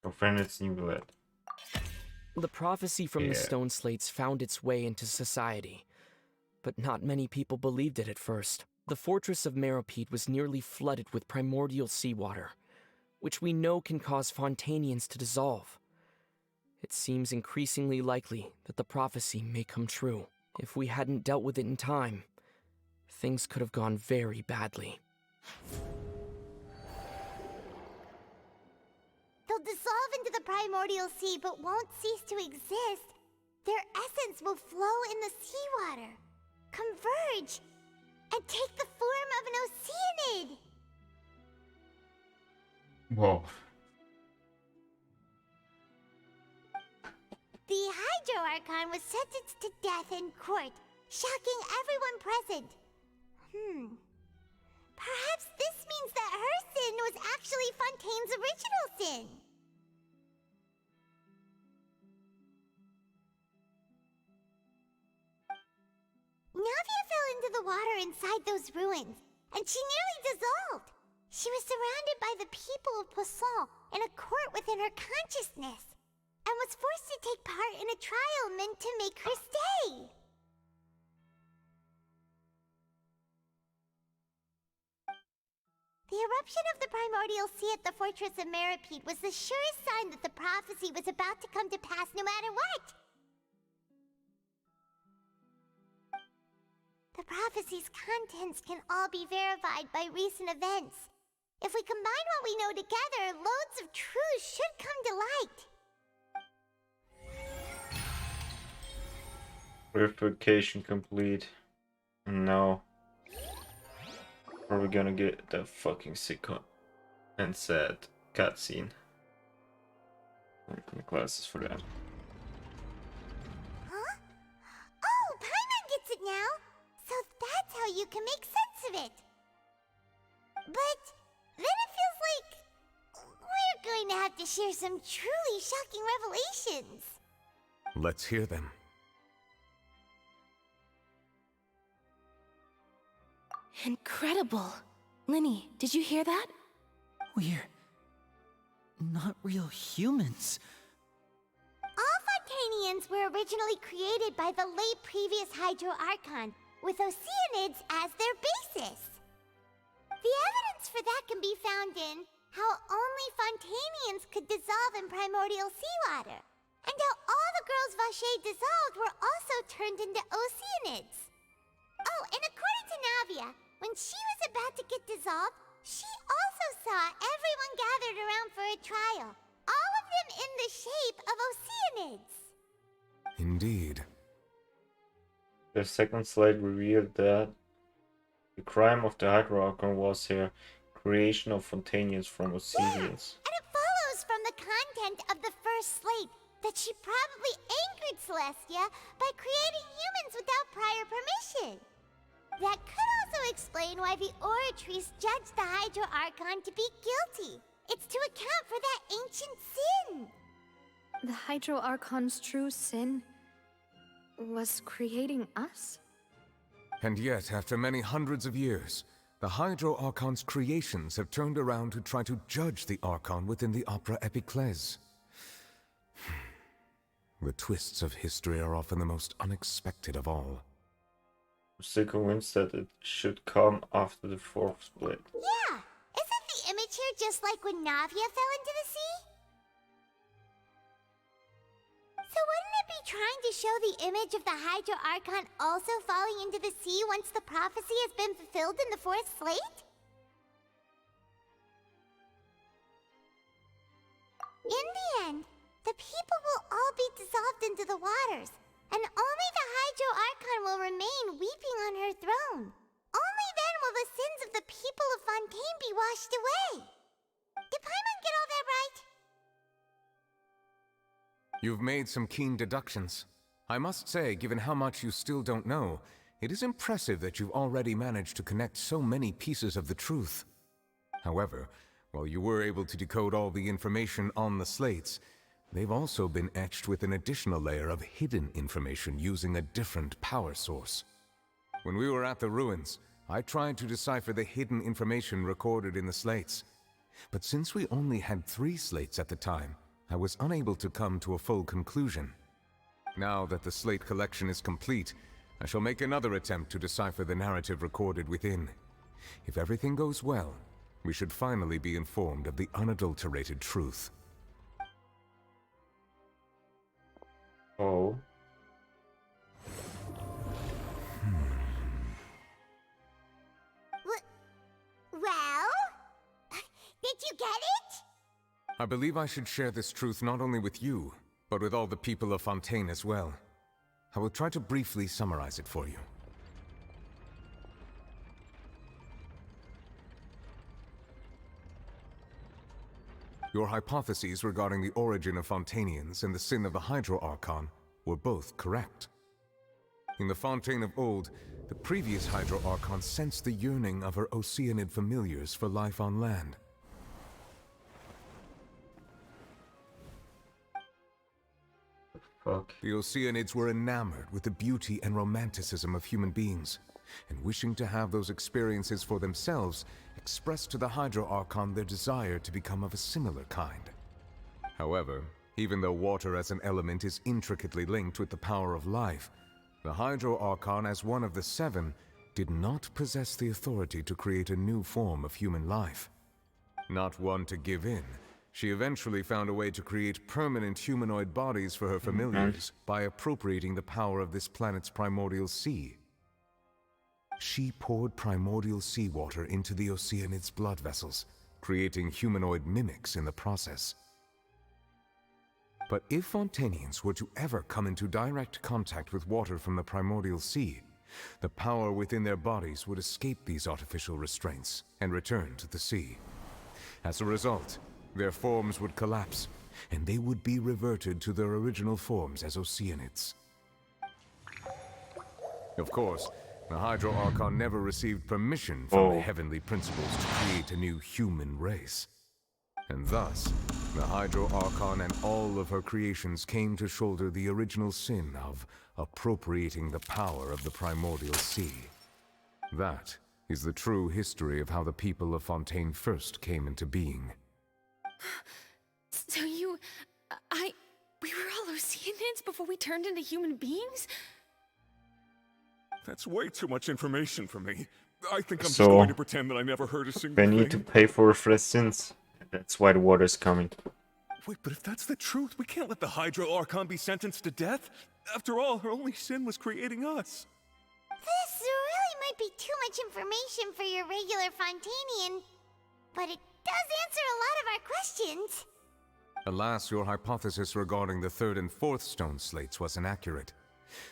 Her friend is Newbylette. The prophecy from the stone slates found its way into society, but not many people believed it at first. The fortress of Meropide was nearly flooded with primordial seawater, which we know can cause Fontainians to dissolve. It seems increasingly likely that the prophecy may come true. If we hadn't dealt with it in time, things could have gone very badly. They'll dissolve into the primordial sea but won't cease to exist. Their essence will flow in the seawater, converge, and take the form of an oceanid. Whoa. The Hydro Archon was sentenced to death in court, shocking everyone present. Perhaps this means that her sin was actually Fontaine's original sin. Navia fell into the water inside those ruins, and she nearly dissolved. She was surrounded by the people of Poisson in a court within her consciousness, and was forced to take part in a trial meant to make her stay. The eruption of the primordial sea at the fortress of Meropide was the surest sign that the prophecy was about to come to pass no matter what. The prophecy's contents can all be verified by recent events. If we combine what we know together, loads of truths should come to light. Verification complete. And now, are we gonna get that fucking sick and sad cutscene? The classes for that. Huh? Oh, Paimon gets it now! So that's how you can make sense of it! But then it feels like we're going to have to share some truly shocking revelations. Let's hear them. Incredible. Linny, did you hear that? We're not real humans. All Fontainians were originally created by the late previous Hydro Archon, with Oceanids as their basis. The evidence for that can be found in how only Fontainians could dissolve in primordial seawater, and how all the girls Vacher dissolved were also turned into Oceanids. Oh, and according to Navia, when she was about to get dissolved, she also saw everyone gathered around for a trial, all of them in the shape of Oceanids. Indeed. The second slide revealed that the crime of the Hydro Archon was her creation of Fontainians from Oceanians. And it follows from the content of the first slate that she probably angered Celestia by creating humans without prior permission. That could also explain why the Oratrice judged the Hydro Archon to be guilty. It's to account for that ancient sin. The Hydro Archon's true sin was creating us? And yet, after many hundreds of years, the Hydro Archon's creations have turned around to try to judge the Archon within the Opera Epiclese. The twists of history are often the most unexpected of all. I'm still convinced that it should come after the fourth split. Yeah! Isn't the image here just like when Navia fell into the sea? So wouldn't it be trying to show the image of the Hydro Archon also falling into the sea once the prophecy has been fulfilled in the fourth slate? In the end, the people will all be dissolved into the waters, and only the Hydro Archon will remain weeping on her throne. Only then will the sins of the people of Fontaine be washed away. Did Paimon get all that right? You've made some keen deductions. I must say, given how much you still don't know, it is impressive that you've already managed to connect so many pieces of the truth. However, while you were able to decode all the information on the slates, They've also been etched with an additional layer of hidden information using a different power source. When we were at the ruins, I tried to decipher the hidden information recorded in the slates. But since we only had 3 slates at the time, I was unable to come to a full conclusion. Now that the slate collection is complete, I shall make another attempt to decipher the narrative recorded within. If everything goes well, we should finally be informed of the unadulterated truth. Oh. Well? Did you get it? I believe I should share this truth not only with you, but with all the people of Fontaine as well. I will try to briefly summarize it for you. Your hypotheses regarding the origin of Fontainians and the sin of the Hydro Archon were both correct. In the Fontaine of old, the previous Hydro Archon sensed the yearning of her Oceanid familiars for life on land. The Oceanids were enamored with the beauty and romanticism of human beings, and wishing to have those experiences for themselves, expressed to the Hydro Archon their desire to become of a similar kind. However, even though water as an element is intricately linked with the power of life, the Hydro Archon, as one of the 7, did not possess the authority to create a new form of human life. Not one to give in, she eventually found a way to create permanent humanoid bodies for her familiars by appropriating the power of this planet's primordial sea. She poured primordial seawater into the Oceanids' blood vessels, creating humanoid mimics in the process. But if Fontainians were to ever come into direct contact with water from the primordial sea, the power within their bodies would escape these artificial restraints and return to the sea. As a result, their forms would collapse, and they would be reverted to their original forms as Oceanids. Of course, the Hydro Archon never received permission from the heavenly principles to create a new human race. And thus, the Hydro Archon and all of her creations came to shoulder the original sin of appropriating the power of the primordial sea. That is the true history of how the people of Fontaine first came into being. So we were all Oceanids before we turned into human beings? That's way too much information for me. I think I'm just So, going to pretend that I never heard a single they thing. need to pay for refreshments. That's why the water's coming. Wait, but if that's the truth, we can't let the Hydro Archon be sentenced to death. After all, her only sin was creating us. This really might be too much information for your regular Fontainian, but it does answer a lot of our questions. Alas, your hypothesis regarding the 3rd and 4th stone slates was inaccurate.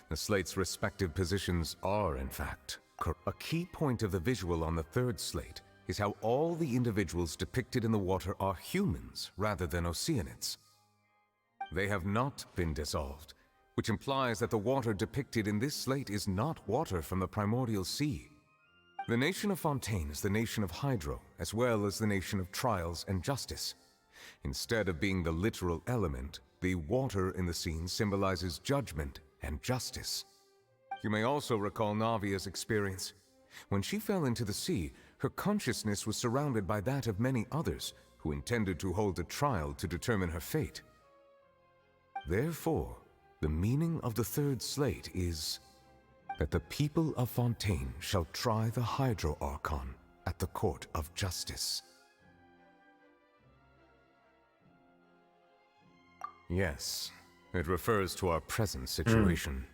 The slates' respective positions are, in fact, correct. A key point of the visual on the 3rd slate is how all the individuals depicted in the water are humans rather than Oceanids. They have not been dissolved, which implies that the water depicted in this slate is not water from the primordial sea. The nation of Fontaine is the nation of Hydro, as well as the nation of trials and justice. Instead of being the literal element, the water in the scene symbolizes judgment and justice. You may also recall Navia's experience. When she fell into the sea, her consciousness was surrounded by that of many others who intended to hold a trial to determine her fate. Therefore, the meaning of the 3rd slate is that the people of Fontaine shall try the Hydro Archon at the court of justice. Yes, it refers to our present situation.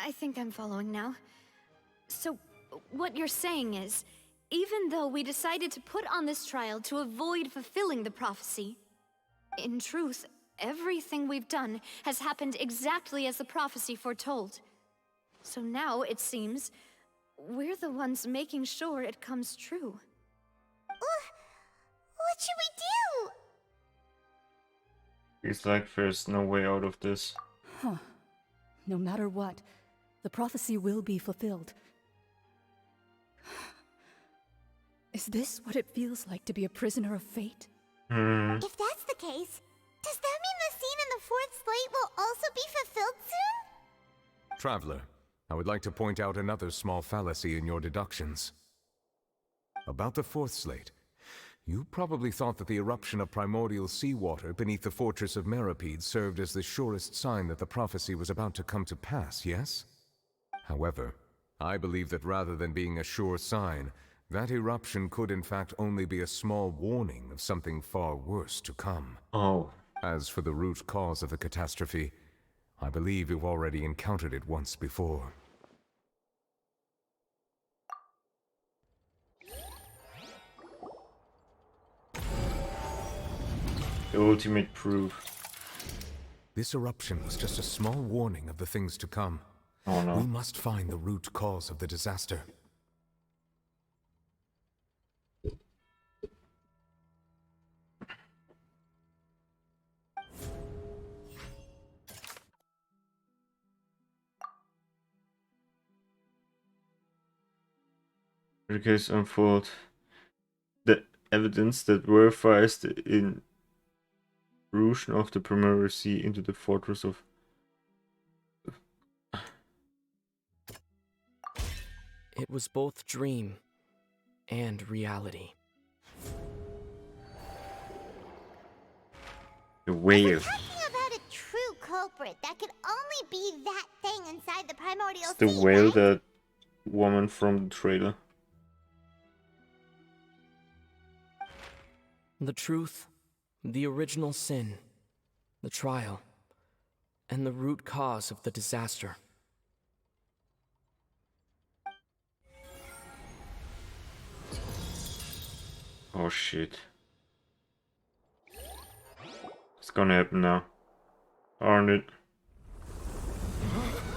I think I'm following now. So, what you're saying is, even though we decided to put on this trial to avoid fulfilling the prophecy, in truth, everything we've done has happened exactly as the prophecy foretold. So now, it seems, we're the ones making sure it comes true. What should we do? It's like there's no way out of this. Huh. No matter what, the prophecy will be fulfilled. Is this what it feels like to be a prisoner of fate? If that's the case, does that mean fourth slate will also be fulfilled soon? Traveler, I would like to point out another small fallacy in your deductions. About the fourth slate, you probably thought that the eruption of primordial seawater beneath the fortress of Meripede served as the surest sign that the prophecy was about to come to pass, yes? However, I believe that rather than being a sure sign, that eruption could in fact only be a small warning of something far worse to come. Oh. As for the root cause of the catastrophe, I believe you've already encountered it once before. The ultimate proof. This eruption was just a small warning of the things to come. Oh no. We must find the root cause of the disaster. The case unfold. The evidence that verifies the intrusion of the primary sea into the fortress of... It was both dream and reality. The whale. Talking about a true culprit that could only be that thing inside the primordial It's the sea, whale, right? that woman from the trailer. The truth, the original sin, the trial, and the root cause of the disaster. Oh shit. It's gonna happen now. Aren't it?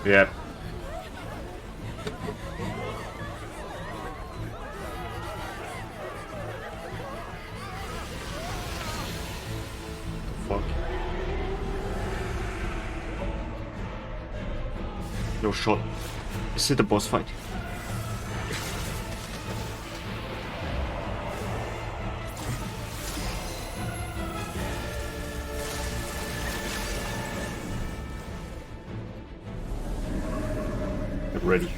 Yep. Fuck. No shot. Is it a boss fight? Get ready.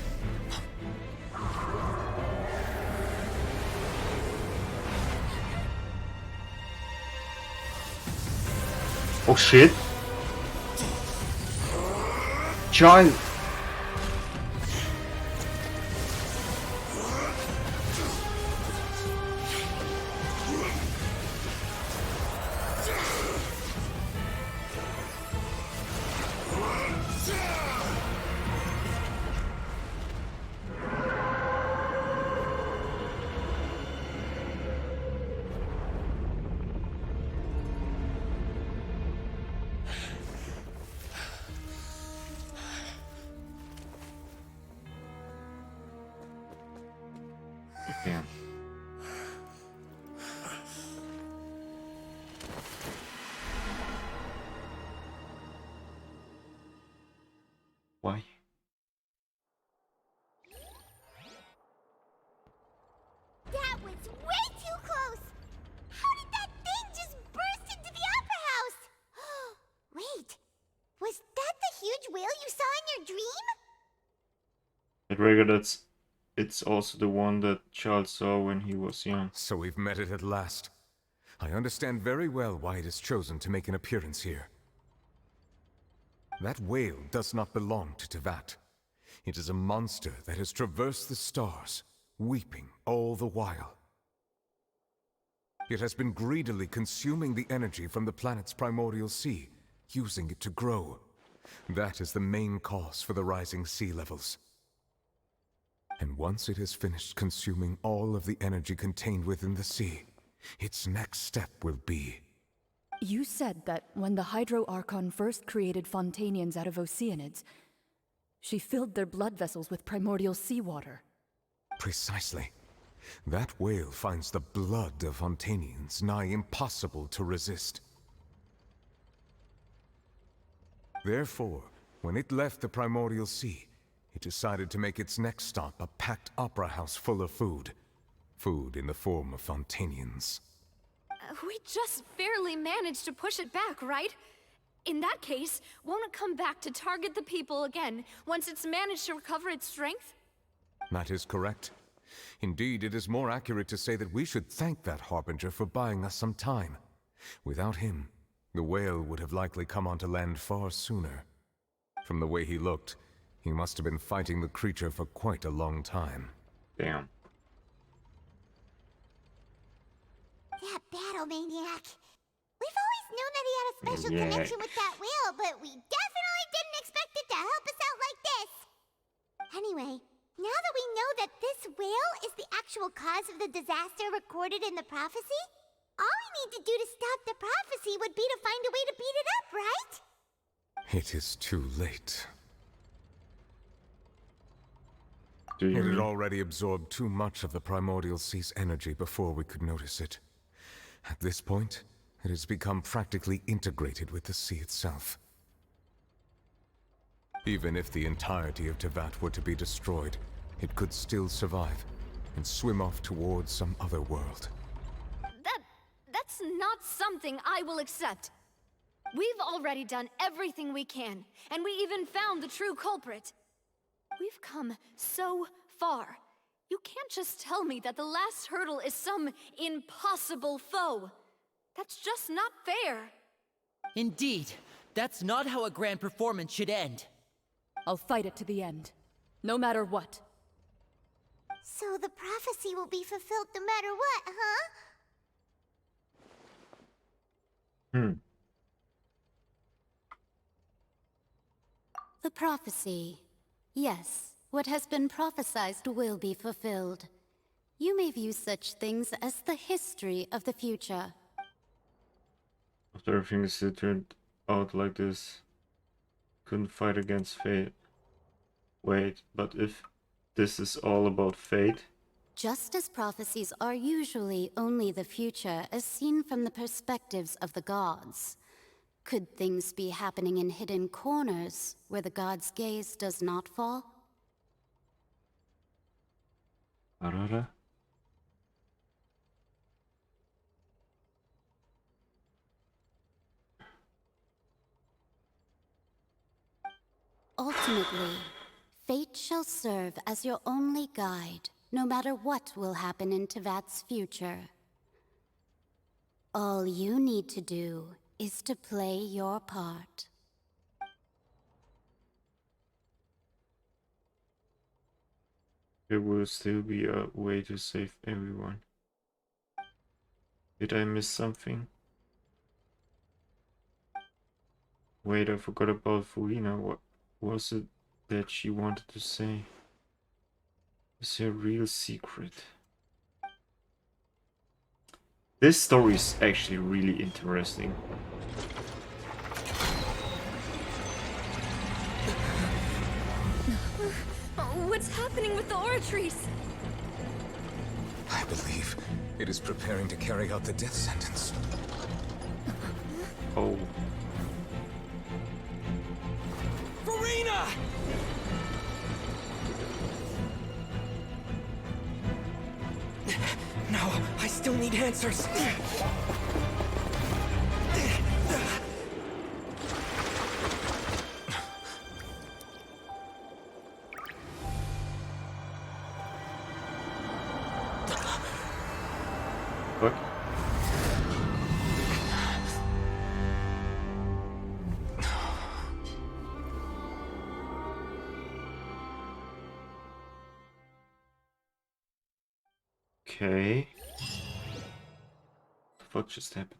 Oh shit! Child! Damn. Why? That was way too close! How did that thing just burst into the opera house? Wait, was that the huge whale you saw in your dream? McGregor, it's also the one that Charles saw when he was young. So we've met it at last. I understand very well why it has chosen to make an appearance here. That whale does not belong to Tevat. It is a monster that has traversed the stars, weeping all the while. It has been greedily consuming the energy from the planet's primordial sea, using it to grow. That is the main cause for the rising sea levels. And once it has finished consuming all of the energy contained within the sea, its next step will be... You said that when the Hydro Archon first created Fontainians out of Oceanids, she filled their blood vessels with primordial seawater. Precisely. That whale finds the blood of Fontainians nigh impossible to resist. Therefore, when it left the primordial sea, it decided to make its next stop a packed opera house full of food. Food in the form of Fontainians. We just barely managed to push it back, right? In that case, won't it come back to target the people again once it's managed to recover its strength? That is correct. Indeed, it is more accurate to say that we should thank that Harbinger for buying us some time. Without him, the whale would have likely come onto land far sooner. From the way he looked, he must have been fighting the creature for quite a long time. Damn. That battle maniac. We've always known that he had a special connection with that whale, but we definitely didn't expect it to help us out like this. Anyway, now that we know that this whale is the actual cause of the disaster recorded in the prophecy, all we need to do to stop the prophecy would be to find a way to beat it up, right? It is too late. It had already absorbed too much of the primordial sea's energy before we could notice it. At this point, it has become practically integrated with the sea itself. Even if the entirety of Tevat were to be destroyed, it could still survive and swim off towards some other world. That's not something I will accept. We've already done everything we can, and we even found the true culprit. We've come so far. You can't just tell me that the last hurdle is some impossible foe. That's just not fair. Indeed, that's not how a grand performance should end. I'll fight it to the end, no matter what. So the prophecy will be fulfilled no matter what, huh? The prophecy. Yes, what has been prophesied will be fulfilled. You may view such things as the history of the future. After everything is turned out like this, couldn't fight against fate. Wait, but if this is all about fate? Just as prophecies are usually only the future as seen from the perspectives of the gods, could things be happening in hidden corners where the god's gaze does not fall? Arara? Ultimately, fate shall serve as your only guide, no matter what will happen in Tevat's future. All you need to do is to play your part. There will still be a way to save everyone. Did I miss something? Wait, I forgot about Furina. What was it that she wanted to say? Is her real secret? This story is actually really interesting. What's happening with the oratories? I believe it is preparing to carry out the death sentence. Oh. Farina! No, I still need answers. What? Okay. What just happened?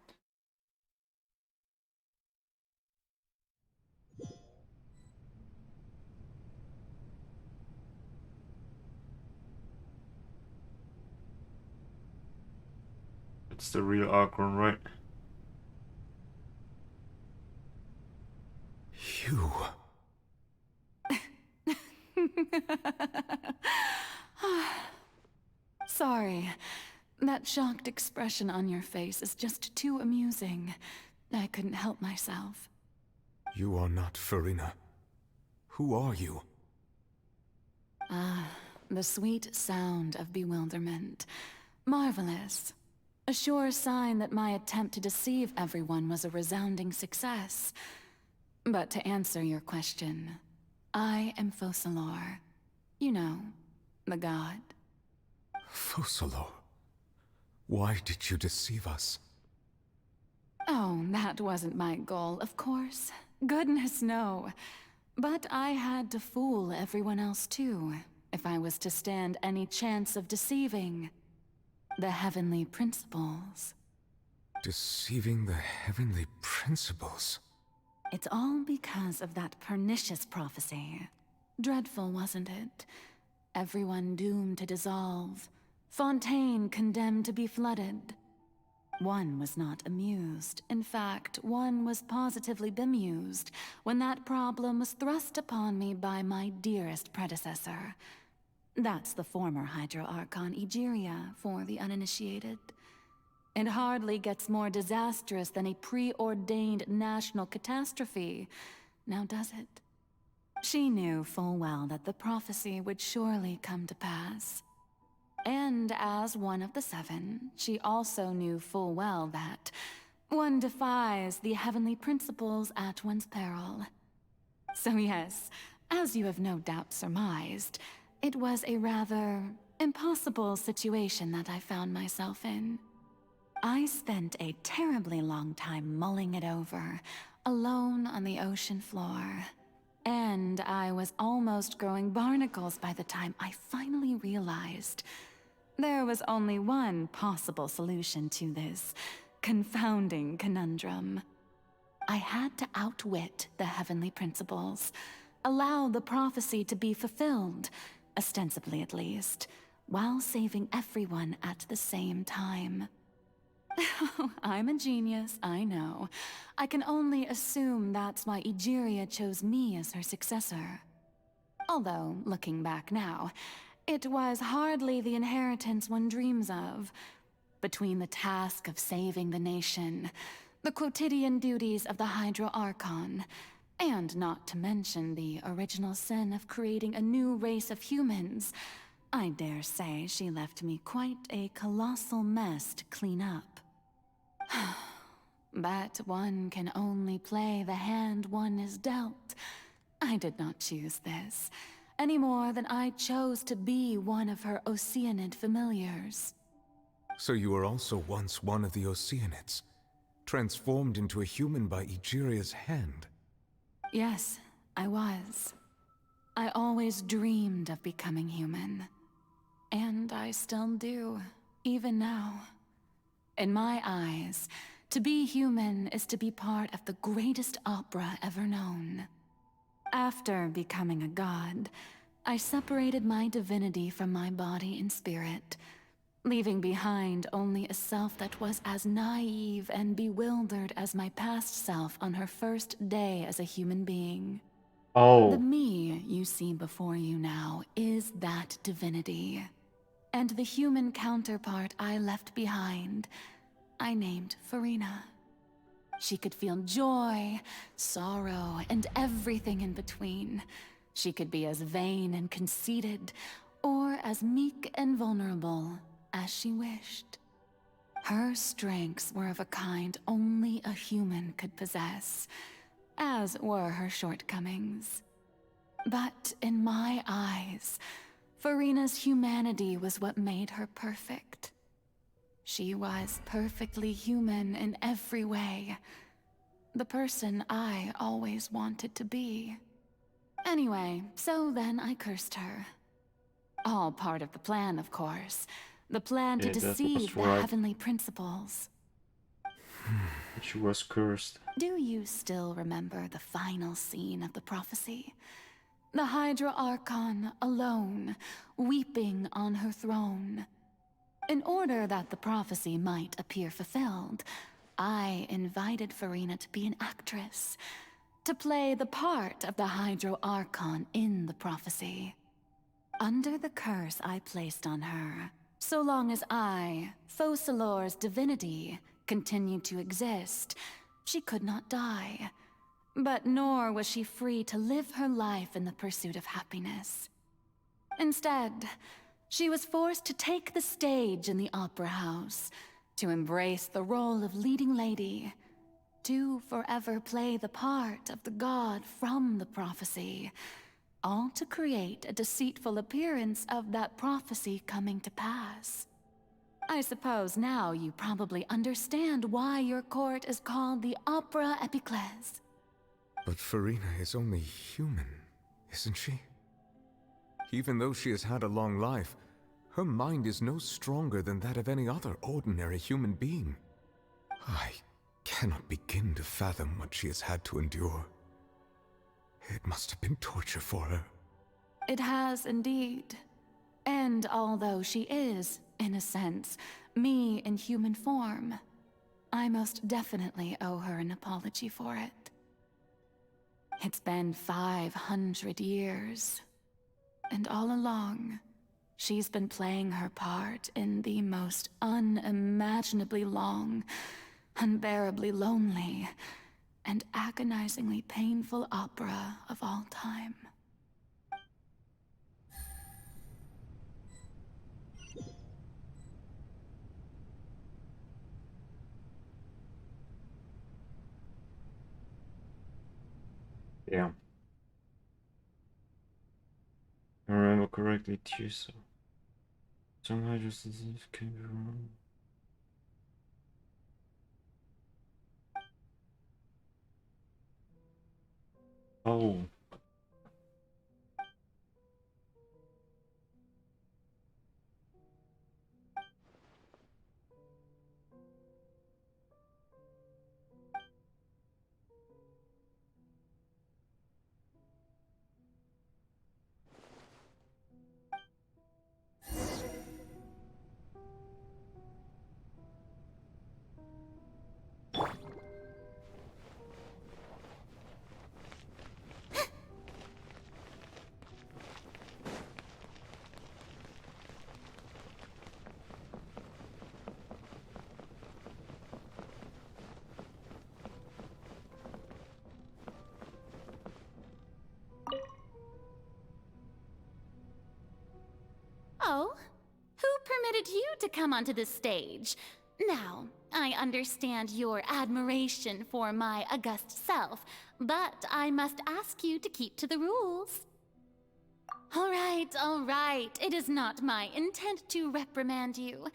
It's the real Archon, right? You. Sorry. That shocked expression on your face is just too amusing. I couldn't help myself. You are not Farina. Who are you? Ah, the sweet sound of bewilderment. Marvelous. A sure sign that my attempt to deceive everyone was a resounding success. But to answer your question, I am Focalor. You know, the god. Focalor, why did you deceive us? Oh, that wasn't my goal, of course. Goodness, no. But I had to fool everyone else too, if I was to stand any chance of deceiving the heavenly principles. Deceiving the heavenly principles? It's all because of that pernicious prophecy. Dreadful, wasn't it? Everyone doomed to dissolve. Fontaine condemned to be flooded. One was not amused. In fact, one was positively bemused when that problem was thrust upon me by my dearest predecessor. That's the former Hydro Archon Egeria, for the uninitiated. It hardly gets more disastrous than a preordained national catastrophe, now does it? She knew full well that the prophecy would surely come to pass. And as one of the seven, she also knew full well that one defies the heavenly principles at one's peril. So yes, as you have no doubt surmised, it was a rather impossible situation that I found myself in. I spent a terribly long time mulling it over, alone on the ocean floor. And I was almost growing barnacles by the time I finally realized there was only one possible solution to this confounding conundrum. I had to outwit the heavenly principles, allow the prophecy to be fulfilled, ostensibly at least, while saving everyone at the same time. I'm a genius, I know. I can only assume that's why Egeria chose me as her successor. Although, looking back now, it was hardly the inheritance one dreams of. Between the task of saving the nation, the quotidian duties of the Hydro Archon, and not to mention the original sin of creating a new race of humans, I dare say she left me quite a colossal mess to clean up. But one can only play the hand one is dealt. I did not choose this, any more than I chose to be one of her Oceanid familiars. So you were also once one of the Oceanids, transformed into a human by Egeria's hand? Yes, I was. I always dreamed of becoming human. And I still do, even now. In my eyes, to be human is to be part of the greatest opera ever known. After becoming a god, I separated my divinity from my body and spirit, leaving behind only a self that was as naive and bewildered as my past self on her first day as a human being. Oh. The me you see before you now is that divinity. And the human counterpart I left behind, I named Farina. She could feel joy, sorrow, and everything in between. She could be as vain and conceited, or as meek and vulnerable as she wished. Her strengths were of a kind only a human could possess, as were her shortcomings. But in my eyes, Farina's humanity was what made her perfect. She was perfectly human in every way. The person I always wanted to be. Anyway, so then I cursed her. All part of the plan, of course. The plan to deceive the heavenly principles. She was cursed. Do you still remember the final scene of the prophecy? The Hydra Archon alone, weeping on her throne. In order that the prophecy might appear fulfilled, I invited Farina to be an actress, to play the part of the Hydro Archon in the prophecy. Under the curse I placed on her, so long as I, Focalor's divinity, continued to exist, she could not die. But nor was she free to live her life in the pursuit of happiness. Instead, she was forced to take the stage in the opera house, to embrace the role of leading lady, to forever play the part of the god from the prophecy, all to create a deceitful appearance of that prophecy coming to pass. I suppose now you probably understand why your court is called the Opera Epiclese. But Farina is only human, isn't she? Even though she has had a long life, her mind is no stronger than that of any other ordinary human being. I cannot begin to fathom what she has had to endure. It must have been torture for her. It has indeed. And although she is, in a sense, me in human form, I most definitely owe her an apology for it. It's been 500 years. And all along, she's been playing her part in the most unimaginably long, unbearably lonely, and agonizingly painful opera of all time. Yeah. If I remember correctly, too, so somehow just as if can be wrong. Oh. Oh, who permitted you to come onto the stage? Now, I understand your admiration for my august self, but I must ask you to keep to the rules. All right. It is not my intent to reprimand you.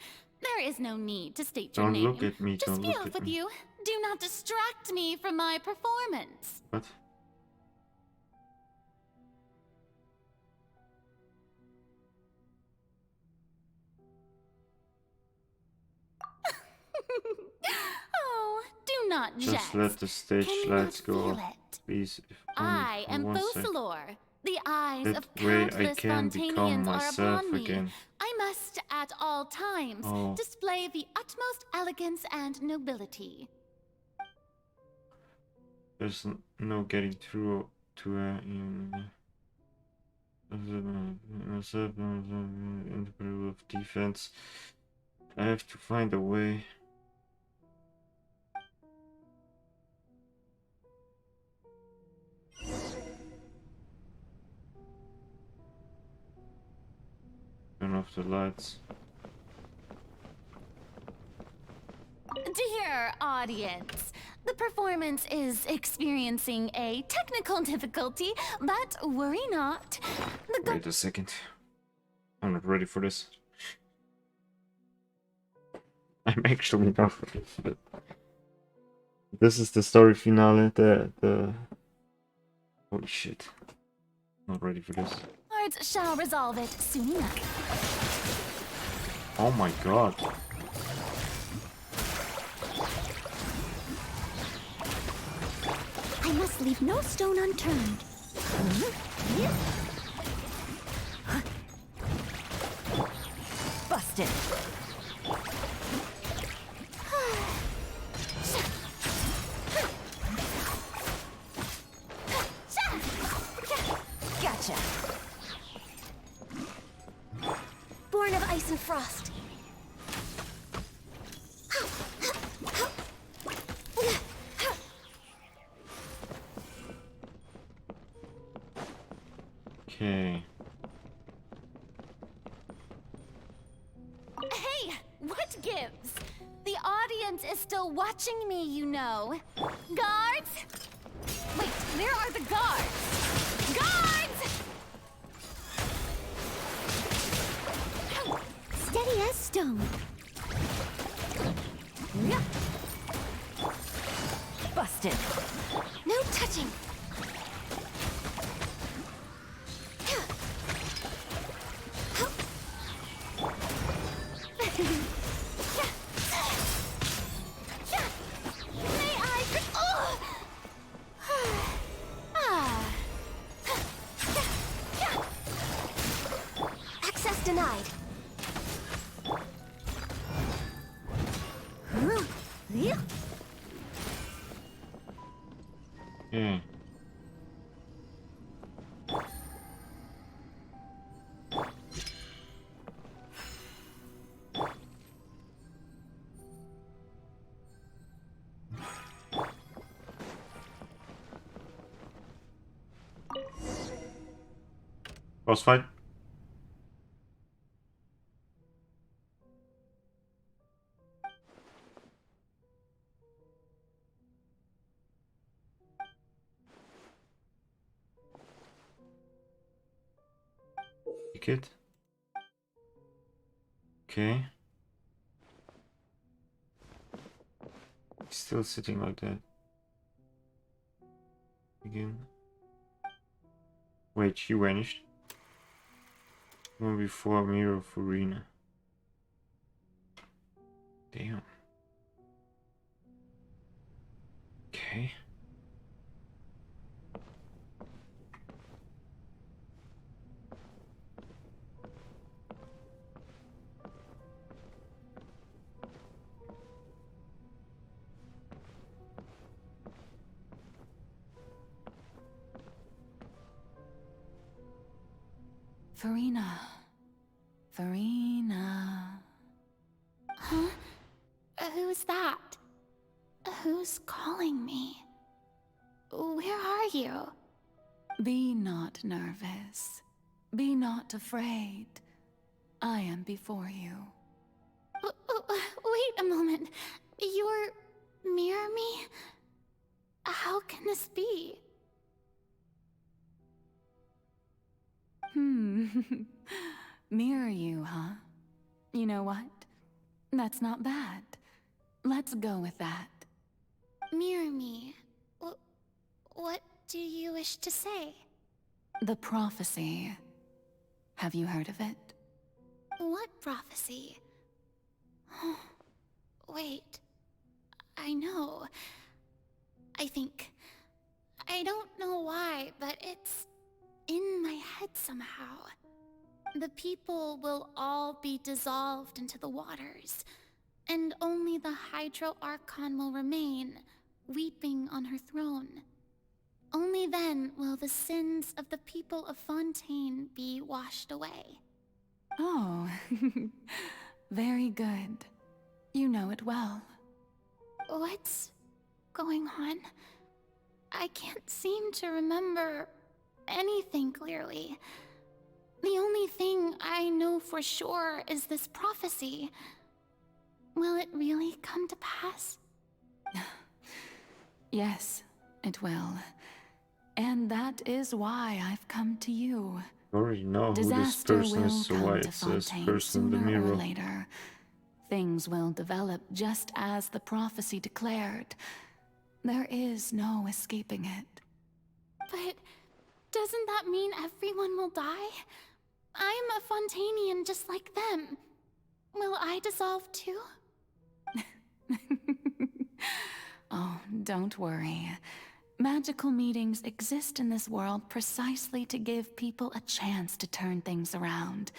There is no need to state your Don't name. look at me, Just don't be look off at with me. you. Do not distract me from my performance. What? Oh, do not jest. Just let the stage Can you lights not go feel off, it? please. If I only am for 1 sec. Fosalor. The eyes That of way I countless can become Fontanians are myself upon me. again. I must, at all times, Oh. display the utmost elegance and nobility. There's no getting through to in the middle of defense. I have to find a way. Turn off the lights. Dear audience, the performance is experiencing a technical difficulty, but worry not. Wait a second. I'm not ready for this. I'm actually not ready for it. This is the story finale, the... Holy shit. Not ready for this. Lords shall resolve it soon enough. Oh my god. I must leave no stone unturned. Busted. Gotcha. Born of ice and frost. Okay. Hey, what gives? The audience is still watching me, you know. Guards? Wait, where are the guards? Guards! Steady as stone. Busted. No touching. May I? Oh! Access denied. Yeah. Hmm. Boss fight. It. Okay. Still sitting like that. Again. Wait, she vanished. One before mirror of arena. Damn. Okay. Farina. Farina. Huh? Who's that? Who's calling me? Where are you? Be not nervous. Be not afraid. I am before you. Wait a moment. You're... Mirror me? How can this be? Mirror you, huh? You know what? That's not bad. Let's go with that. Mirror me. What do you wish to say? The prophecy. Have you heard of it? What prophecy? Wait. I know. I think... I don't know why, but it's in my head somehow. The people will all be dissolved into the waters, and only the Hydro Archon will remain, weeping on her throne. Only then will the sins of the people of Fontaine be washed away. Oh, very good. You know it well. What's going on? I can't seem to remember anything clearly. The only thing I know for sure is this prophecy. Will it really come to pass? Yes, it will. And that is why I've come to you. I already know who this Disaster person will is, so why come it to says Fontaine person in the sooner or mirror. later. Things will develop just as the prophecy declared. There is no escaping it. But doesn't that mean everyone will die? I'm a Fontainian just like them. Will I dissolve too? Oh, don't worry. Magical meetings exist in this world precisely to give people a chance to turn things around.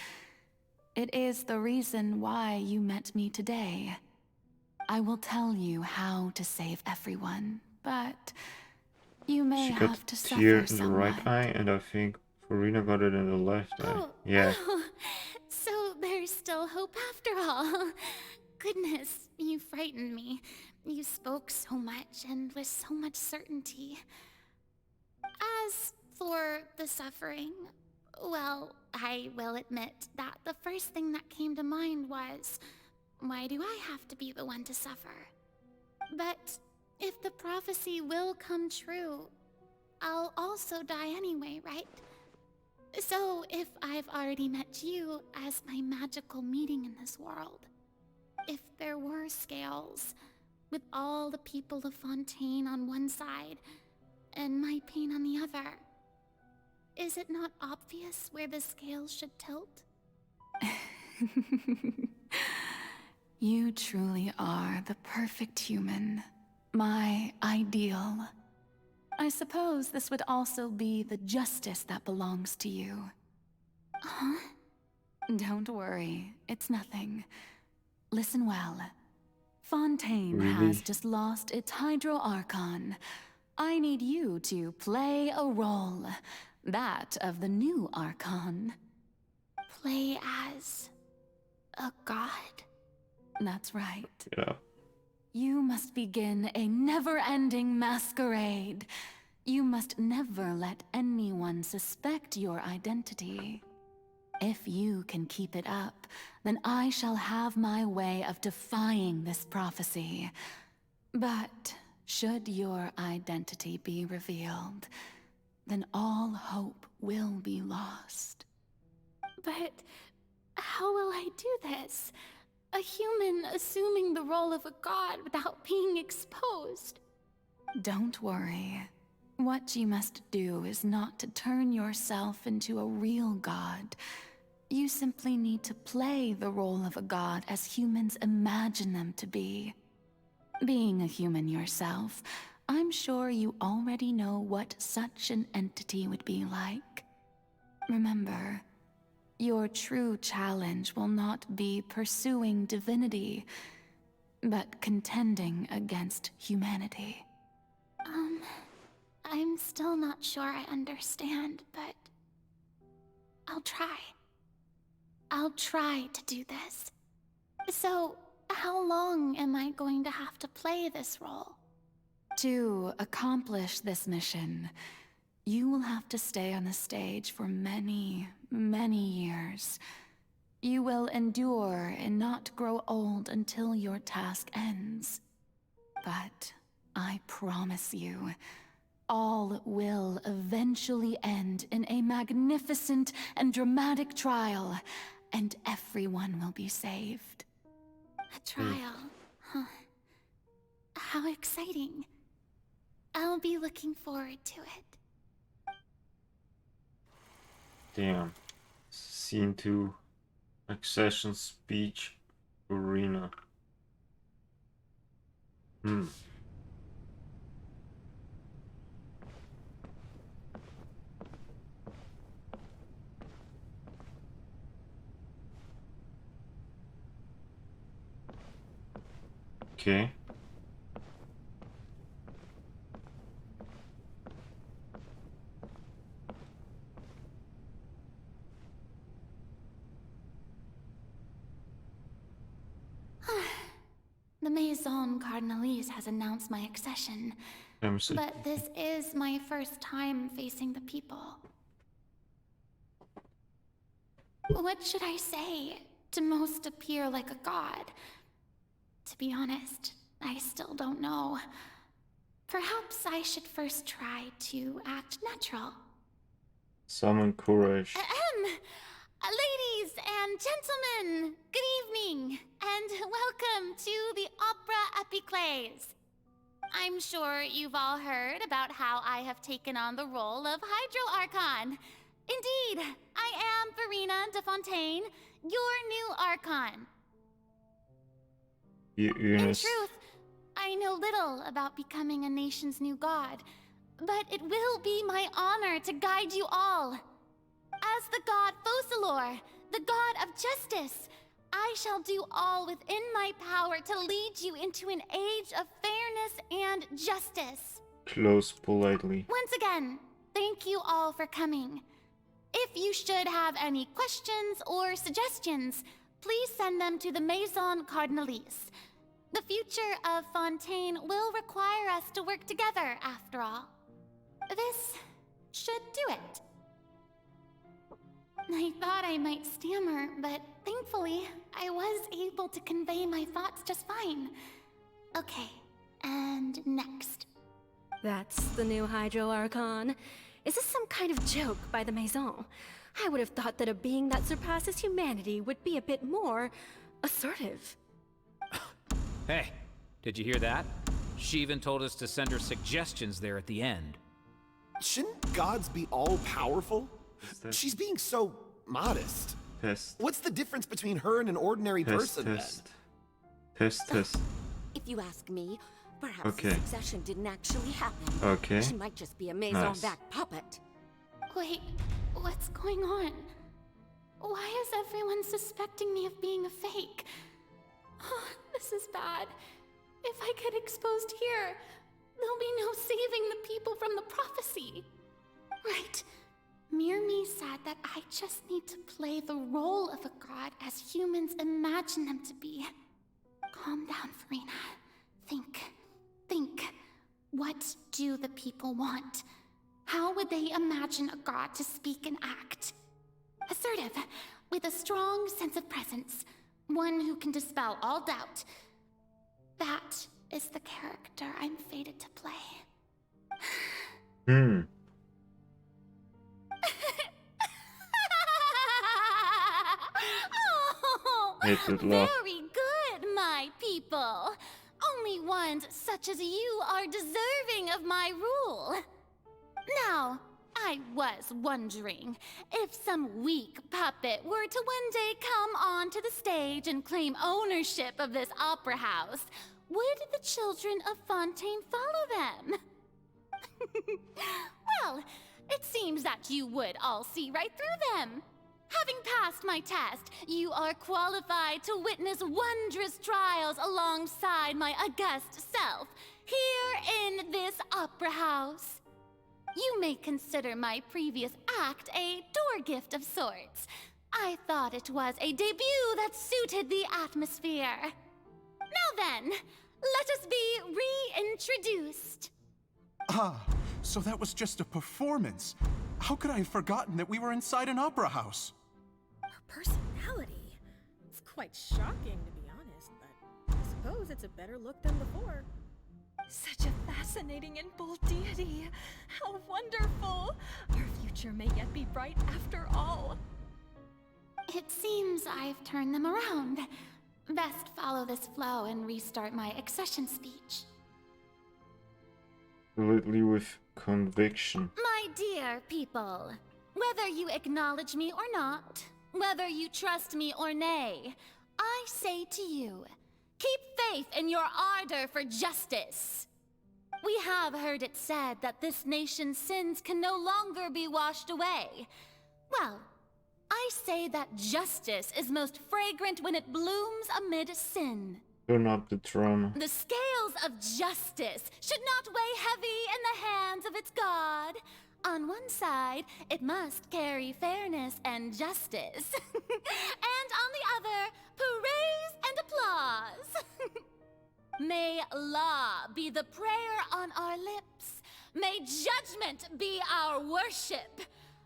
It is the reason why you met me today. I will tell you how to save everyone, but you may She got have to tear suffer in the somewhat. right eye, and I think Farina got it in the left eye. Yeah. Oh, so there's still hope after all. Goodness, you frightened me. You spoke so much and with so much certainty. As for the suffering, well, I will admit that the first thing that came to mind was, why do I have to be the one to suffer? But if the prophecy will come true, I'll also die anyway, right? So if I've already met you as my magical meeting in this world, if there were scales, with all the people of Fontaine on one side and my pain on the other, is it not obvious where the scales should tilt? You truly are the perfect human, my ideal. I suppose this would also be the justice that belongs to you. Huh? Don't worry, it's nothing. Listen well. Fontaine Really? has just lost its Hydro Archon. I need you to play a role, that of the new Archon. Play as a god? That's right. Yeah. You must begin a never-ending masquerade. You must never let anyone suspect your identity. If you can keep it up, then I shall have my way of defying this prophecy. But should your identity be revealed, then all hope will be lost. But how will I do this? A human assuming the role of a god without being exposed. Don't worry. What you must do is not to turn yourself into a real god. You simply need to play the role of a god as humans imagine them to be. Being a human yourself, I'm sure you already know what such an entity would be like. Remember, your true challenge will not be pursuing divinity, but contending against humanity. I'm still not sure I understand, but I'll try. I'll try to do this. So, how long am I going to have to play this role? To accomplish this mission, you will have to stay on the stage for many, many years. You will endure and not grow old until your task ends. But I promise you, all will eventually end in a magnificent and dramatic trial, and everyone will be saved. A trial, huh? How exciting. I'll be looking forward to it. Damn. Scene 2. Accession speech. Arena. Okay. The Maison Cardinalise has announced my accession, but this is my first time facing the people. What should I say to most appear like a god? To be honest, I still don't know. Perhaps I should first try to act natural. Summon courage. Ladies and gentlemen, good evening, and welcome to the Opera Epiclese. I'm sure you've all heard about how I have taken on the role of Hydro Archon. Indeed, I am Verena de Fontaine, your new Archon. In truth, I know little about becoming a nation's new god, but it will be my honor to guide you all. As the god Focalor, the god of justice, I shall do all within my power to lead you into an age of fairness and justice. Close politely. Once again, thank you all for coming. If you should have any questions or suggestions, please send them to the Maison Cardinalise. The future of Fontaine will require us to work together, after all. This should do it. I thought I might stammer, but thankfully, I was able to convey my thoughts just fine. Okay, and next. That's the new Hydro Archon. Is this some kind of joke by the Maison? I would have thought that a being that surpasses humanity would be a bit more assertive. Hey, did you hear that? She even told us to send her suggestions there at the end. Shouldn't gods be all-powerful? She's being so modest. Test. What's the difference between her and an ordinary person, then? Test. If you ask me, perhaps the succession didn't actually happen. Okay. She might just be a Maison-backed puppet. Wait, what's going on? Why is everyone suspecting me of being a fake? Oh, this is bad. If I get exposed here, there'll be no saving the people from the prophecy. Right. Myrmi said that I just need to play the role of a god as humans imagine them to be. Calm down, Farina. Think. What do the people want? How would they imagine a god to speak and act? Assertive, with a strong sense of presence. One who can dispel all doubt. That is the character I'm fated to play. Oh, very good, my people. Only ones such as you are deserving of my rule. Now, I was wondering if some weak puppet were to one day come onto the stage and claim ownership of this opera house, would the children of Fontaine follow them? Well, it seems that you would all see right through them. Having passed my test, you are qualified to witness wondrous trials alongside my august self, here in this opera house. You may consider my previous act a door gift of sorts. I thought it was a debut that suited the atmosphere. Now then, let us be reintroduced. Ah, so that was just a performance. How could I have forgotten that we were inside an opera house? Her personality. It's quite shocking, to be honest, but I suppose it's a better look than before. Such a fascinating and bold deity. How wonderful! Our future may yet be bright after all. It seems I've turned them around. Best follow this flow and restart my accession speech. Completely with conviction. My dear people, whether you acknowledge me or not, whether you trust me or nay, I say to you, keep faith in your ardor for justice. We have heard it said that this nation's sins can no longer be washed away. Well, I say that justice is most fragrant when it blooms amid sin. Turn up the drama. The scales of justice should not weigh heavy in the hands of its God. On one side, it must carry fairness and justice. And on the other, praise and applause. May law be the prayer on our lips. May judgment be our worship.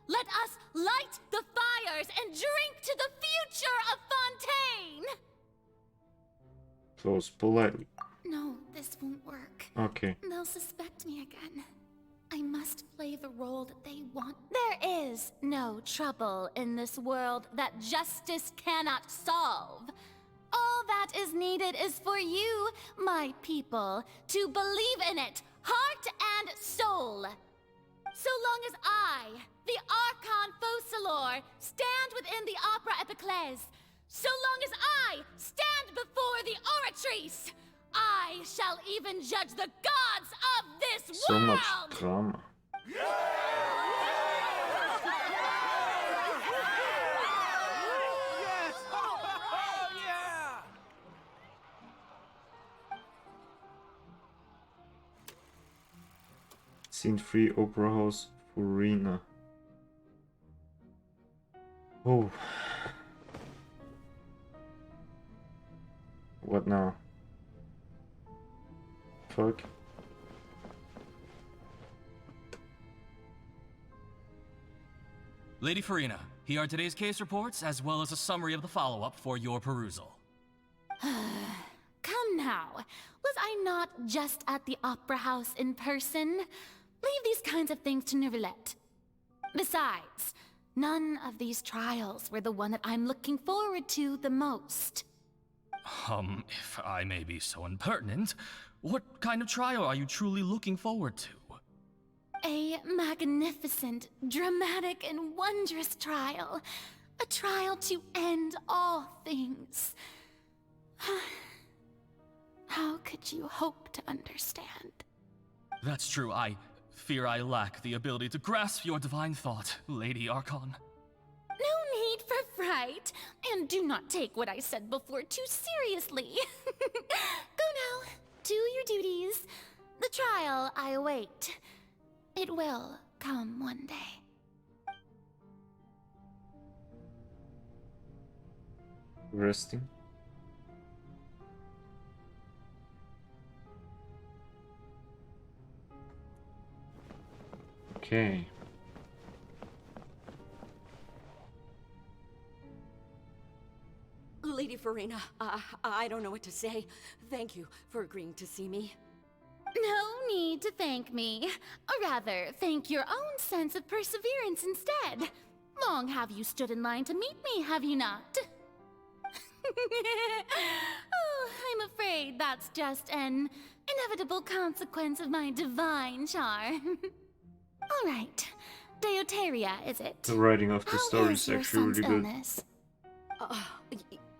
Let us light the fires and drink to the future of Fontaine. Close politely. No, this won't work. Okay. They'll suspect me again. I must play the role that they want. There is no trouble in this world that justice cannot solve. All that is needed is for you, my people, to believe in it, heart and soul. So long as I, the Archon Focalor, stand within the Opera Epiclese, so long as I stand before the Oratrice, I shall even judge the gods of this So world! much drama. Scene 3, Opera House, Farina. Oh. What now? Fuck. Lady Farina, here are today's case reports, as well as a summary of the follow-up for your perusal. Come now. Was I not just at the Opera House in person? Leave these kinds of things to Neuvillette. Besides, none of these trials were the one that I'm looking forward to the most. If I may be so impertinent, what kind of trial are you truly looking forward to? A magnificent, dramatic, and wondrous trial. A trial to end all things. How could you hope to understand? That's true. I fear I lack the ability to grasp your divine thought, Lady Archon. No need for fright, and do not take what I said before too seriously. Go now, do your duties. The trial I await. It will come one day. Resting. Okay. Lady Farina, I don't know what to say. Thank you for agreeing to see me. No need to thank me. Or rather, thank your own sense of perseverance instead. Long have you stood in line to meet me, have you not? Oh, I'm afraid that's just an inevitable consequence of my divine charm. All right. Deoteria, is it? The writing of the story is your actually son's really good. illness?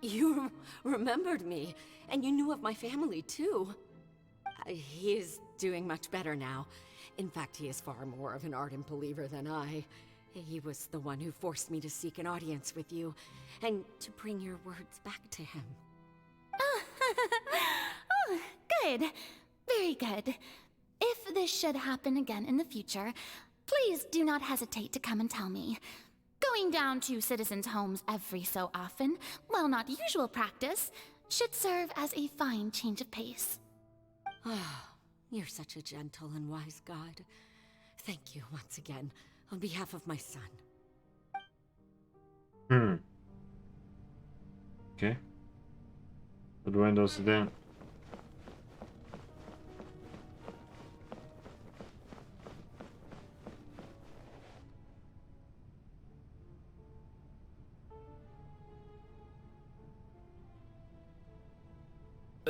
You remembered me, and you knew of my family, too. He is doing much better now. In fact, he is far more of an ardent believer than I. He was the one who forced me to seek an audience with you, and to bring your words back to him. Oh, good. Very good. If this should happen again in the future, please do not hesitate to come and tell me. Going down to citizens' homes every so often, while not usual practice, should serve as a fine change of pace. Ah, you're such a gentle and wise god. Thank you once again, on behalf of my son. Okay. But when does it end?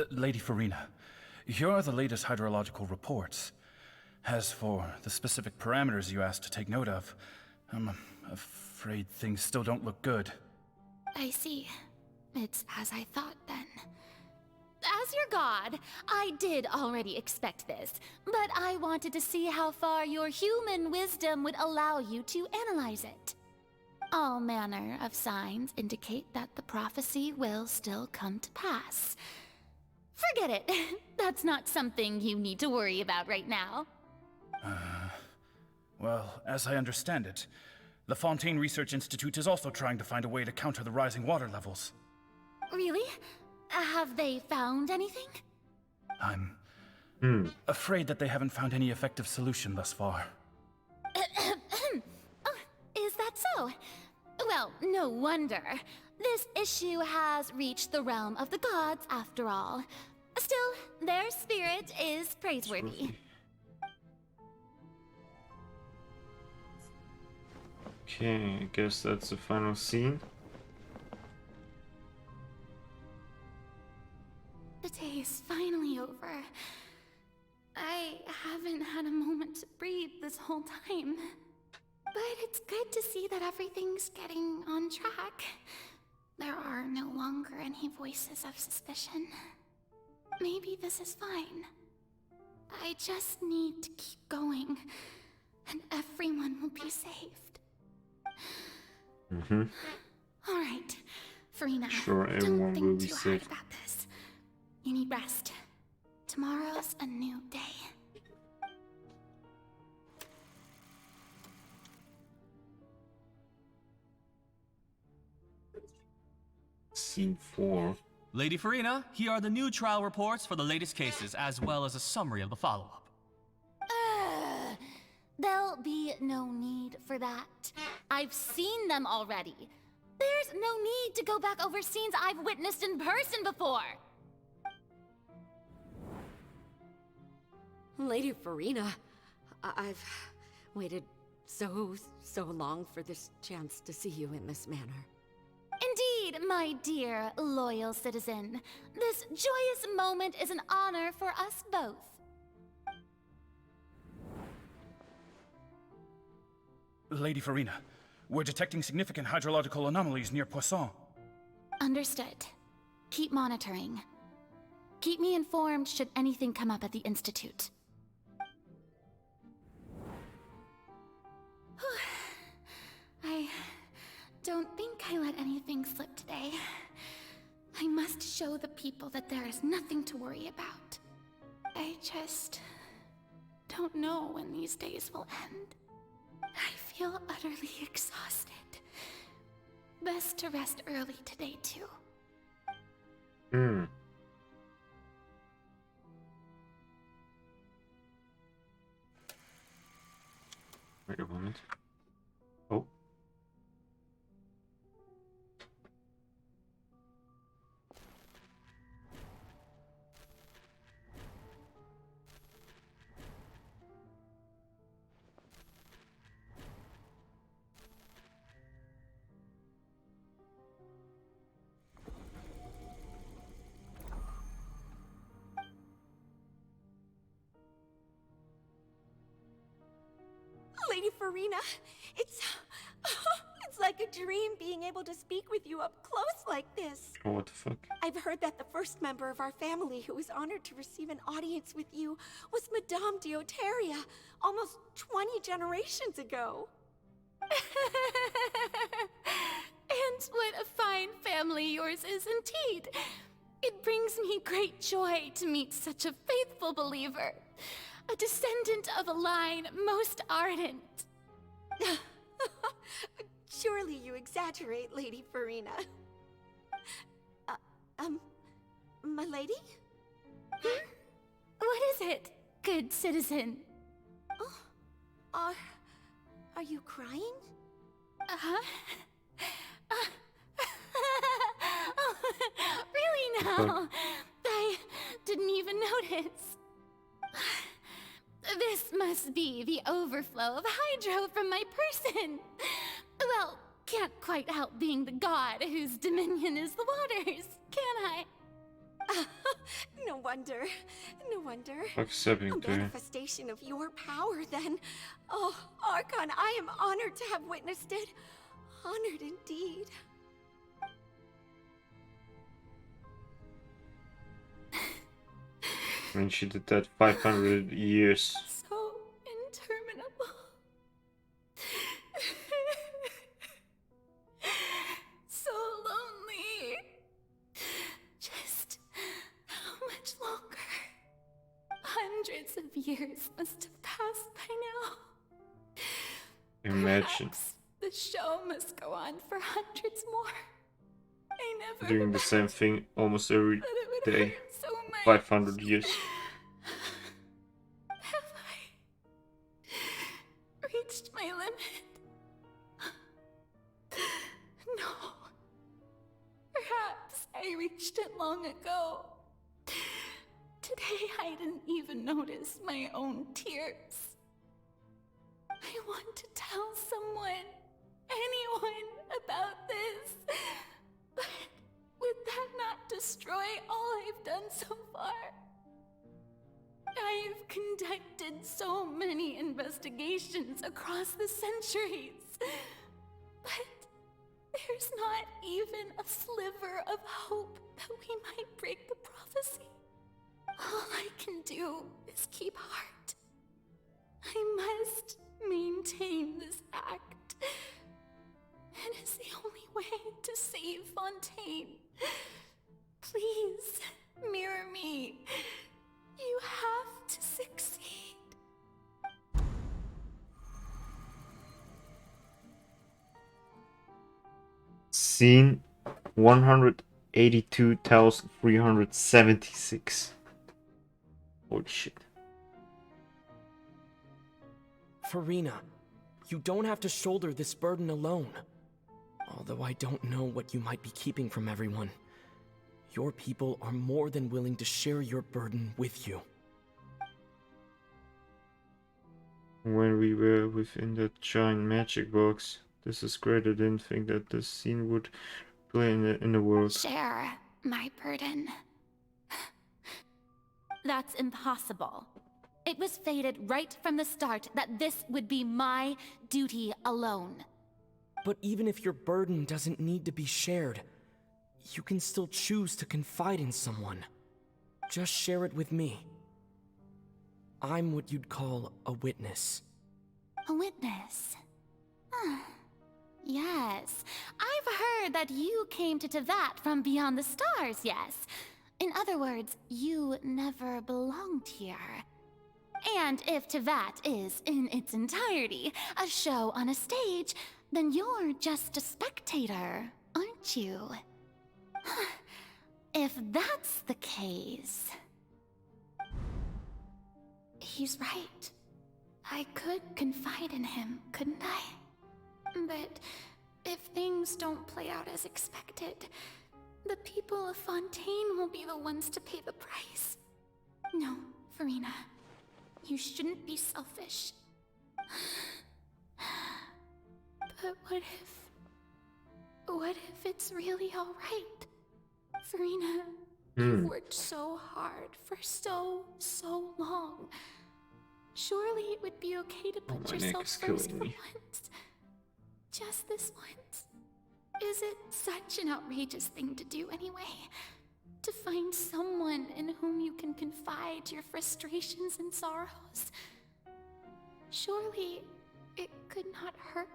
Lady Farina, here are the latest hydrological reports. As for the specific parameters you asked to take note of, I'm afraid things still don't look good. I see. It's as I thought, then. As your god, I did already expect this, but I wanted to see how far your human wisdom would allow you to analyze it. All manner of signs indicate that the prophecy will still come to pass. Forget it. That's not something you need to worry about right now. Well, as I understand it, the Fontaine Research Institute is also trying to find a way to counter the rising water levels. Really? Have they found anything? I'm afraid that they haven't found any effective solution thus far. Oh, is that so? Well, no wonder. This issue has reached the realm of the gods, after all. Still, their spirit is praiseworthy. Okay, I guess that's the final scene. The day is finally over. I haven't had a moment to breathe this whole time. But it's good to see that everything's getting on track. There are no longer any voices of suspicion. Maybe this is fine. I just need to keep going, and everyone will be saved. All right, Farina, Sure, don't everyone will think be too hard saved. about this. You need rest. Tomorrow's a new day. Scene 4. Lady Farina, here are the new trial reports for the latest cases, as well as a summary of the follow-up. There'll be no need for that. I've seen them already. There's no need to go back over scenes I've witnessed in person before. Lady Farina, I've waited so long for this chance to see you in this manner. Indeed, my dear, loyal citizen. This joyous moment is an honor for us both. Lady Farina, we're detecting significant hydrological anomalies near Poisson. Understood. Keep monitoring. Keep me informed should anything come up at the Institute. I don't think I let anything slip today. I must show the people that there is nothing to worry about. I just don't know when these days will end. I feel utterly exhausted. Best to rest early today, too. Wait a moment. Oh. Lady Farina, it's like a dream being able to speak with you up close like this. Oh, what the fuck? I've heard that the first member of our family who was honored to receive an audience with you was Madame Deoteria, almost 20 generations ago. And what a fine family yours is indeed. It brings me great joy to meet such a faithful believer. A descendant of a line most ardent. Surely you exaggerate, Lady Farina. My lady? What is it, good citizen? Oh, are you crying? Uh-huh. Oh, really now? I didn't even notice. This must be the overflow of hydro from my person. Well, can't quite help being the god whose dominion is the waters, can I? No wonder. No wonder. What's happening A to you? manifestation of your power, then. Oh, Archon, I am honored to have witnessed it. Honored indeed. I mean, she did that 500 years. So interminable. So lonely. Just how much longer? Hundreds of years must have passed by now. Imagine. Perhaps the show must go on for hundreds more. I never Doing the same thing almost every that it would day. hurt so much. 500 years. Have I reached my limit? No. Perhaps I reached it long ago. Today I didn't even notice my own tears. I want to tell someone, anyone, about this. But would that not destroy all I've done so far? I've conducted so many investigations across the centuries, but there's not even a sliver of hope that we might break the prophecy. All I can do is keep heart. I must maintain this act. It is the only way to save Fontaine. Please, mirror me. You have to succeed. Scene 182,376. Holy shit. Farina, you don't have to shoulder this burden alone. Although I don't know what you might be keeping from everyone, your people are more than willing to share your burden with you. When we were within that giant magic box, this is great. I didn't think that this scene would play in the world. Share my burden. That's impossible. It was fated right from the start that this would be my duty alone. But even if your burden doesn't need to be shared, you can still choose to confide in someone. Just share it with me. I'm what you'd call a witness. A witness? Yes. I've heard that you came to Tevat from beyond the stars, yes. In other words, you never belonged here. And if Tevat is, in its entirety, a show on a stage, then you're just a spectator, aren't you? If that's the case... He's right. I could confide in him, couldn't I? But if things don't play out as expected, the people of Fontaine will be the ones to pay the price. No, Farina. You shouldn't be selfish. But what if it's really alright? Farina, you've worked so hard for so long. Surely it would be okay to put yourself first for once. Just this once. Is it such an outrageous thing to do anyway? To find someone in whom you can confide your frustrations and sorrows? Surely it could not hurt.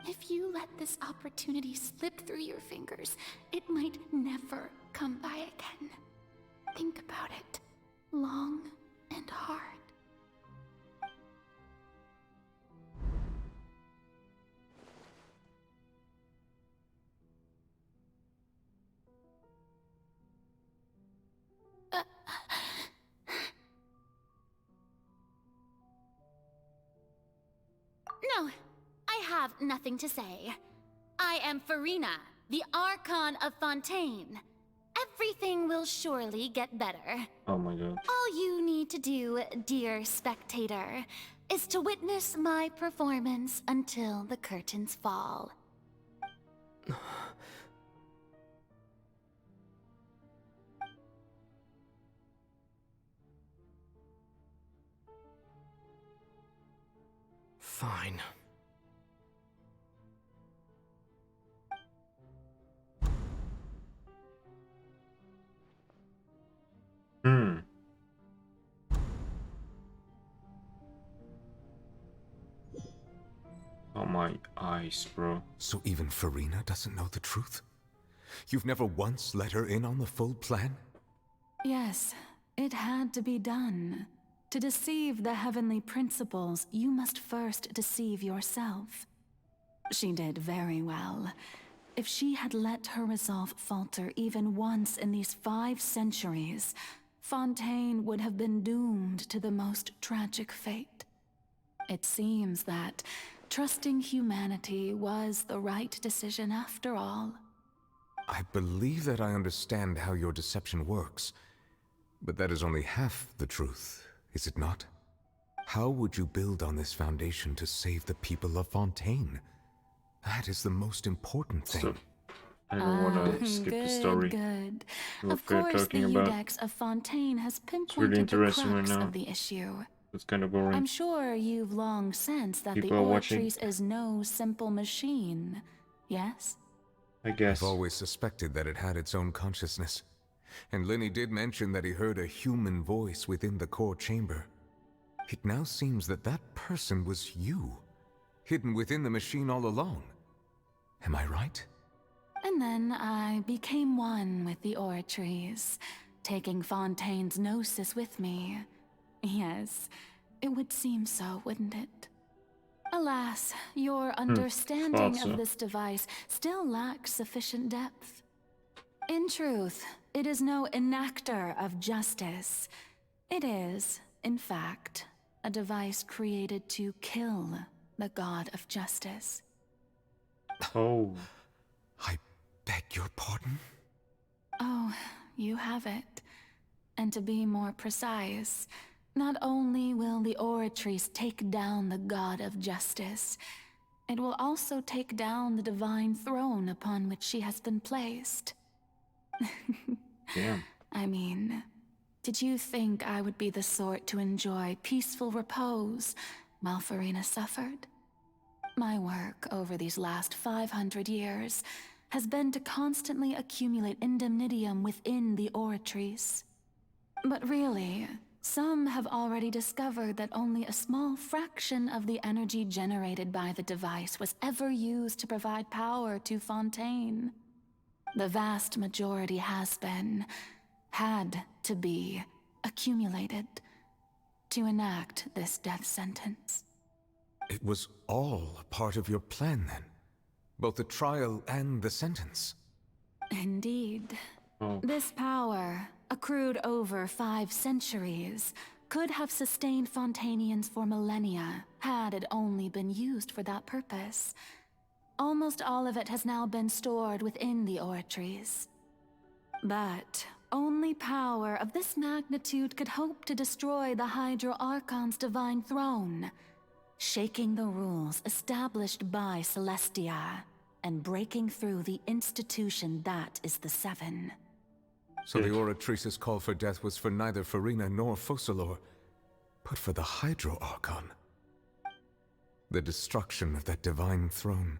If you let this opportunity slip through your fingers, it might never come by again. Think about it long and hard. No, I have nothing to say. I am Farina, the Archon of Fontaine. Everything will surely get better. Oh my god. All you need to do, dear spectator, is to witness my performance until the curtains fall. Fine. Oh my eyes, bro. So even Farina doesn't know the truth? You've never once let her in on the full plan? Yes, it had to be done. To deceive the heavenly principles, you must first deceive yourself. She did very well. If she had let her resolve falter even once in these 5 centuries, Fontaine would have been doomed to the most tragic fate. It seems that trusting humanity was the right decision after all. I believe that I understand how your deception works, but that is only half the truth, is it not? How would you build on this foundation to save the people of Fontaine? That is the most important thing. So, I don't want to skip the story. Good. What Of course, the talking about. Udex of Fontaine has It's really pinpointed the interesting crux right now. of the issue. It's kind of boring. I'm sure you've long sensed that People the are watching. Oratrice is no simple machine, yes? I guess. I've always suspected that it had its own consciousness. And Lenny did mention that he heard a human voice within the core chamber. It now seems that that person was you, hidden within the machine all along. Am I right? And then I became one with the Oratrice, taking Fontaine's gnosis with me. Yes, it would seem so, wouldn't it? Alas, your understanding thought so. of this device still lacks sufficient depth. In truth, it is no enactor of justice. It is, in fact, a device created to kill the god of justice. Oh. I beg your pardon? Oh, you have it. And to be more precise, not only will the Oratrice take down the god of justice, it will also take down the divine throne upon which she has been placed. Damn. I mean, did you think I would be the sort to enjoy peaceful repose while Farina suffered? My work over these last 500 years has been to constantly accumulate indemnitium within the Oratrice. But really, some have already discovered that only a small fraction of the energy generated by the device was ever used to provide power to Fontaine. The vast majority has been, had to be, accumulated to enact this death sentence. It was all a part of your plan, then? Both the trial and the sentence? Indeed. Oh. This power, accrued over 5 centuries, could have sustained Fontainians for millennia, had it only been used for that purpose. Almost all of it has now been stored within the Oratrice. But only power of this magnitude could hope to destroy the Hydro Archon's divine throne, shaking the rules established by Celestia, and breaking through the institution that is the Seven. So the Oratrice's call for death was for neither Farina nor Focalor, but for the Hydro Archon. The destruction of that divine throne.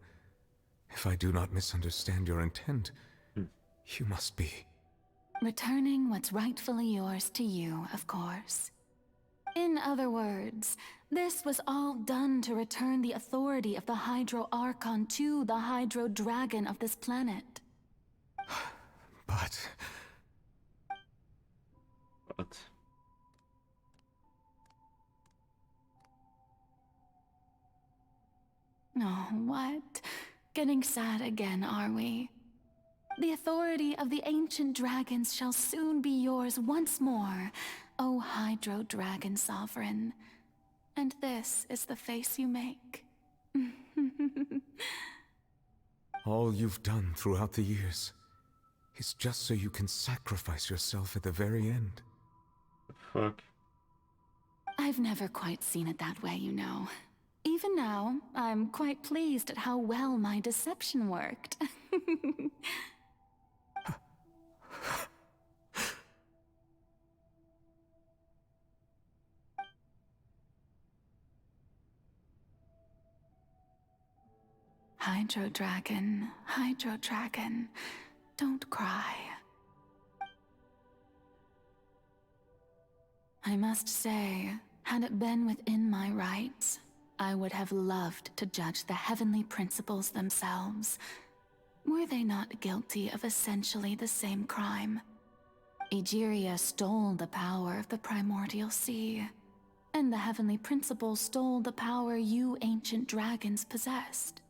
If I do not misunderstand your intent, you must be... Returning what's rightfully yours to you, of course. In other words, this was all done to return the authority of the Hydro Archon to the Hydro Dragon of this planet. But... Oh, what? Getting sad again, are we? The authority of the ancient dragons shall soon be yours once more, O Hydro Dragon Sovereign. And this is the face you make. all you've done throughout the years is just so you can sacrifice yourself at the very end. Fuck. I've never quite seen it that way, you know. Even now, I'm quite pleased at how well my deception worked. Hydro Dragon, don't cry. I must say, had it been within my rights, I would have loved to judge the heavenly principles themselves. Were they not guilty of essentially the same crime? Egeria stole the power of the primordial sea, and the heavenly principles stole the power you ancient dragons possessed.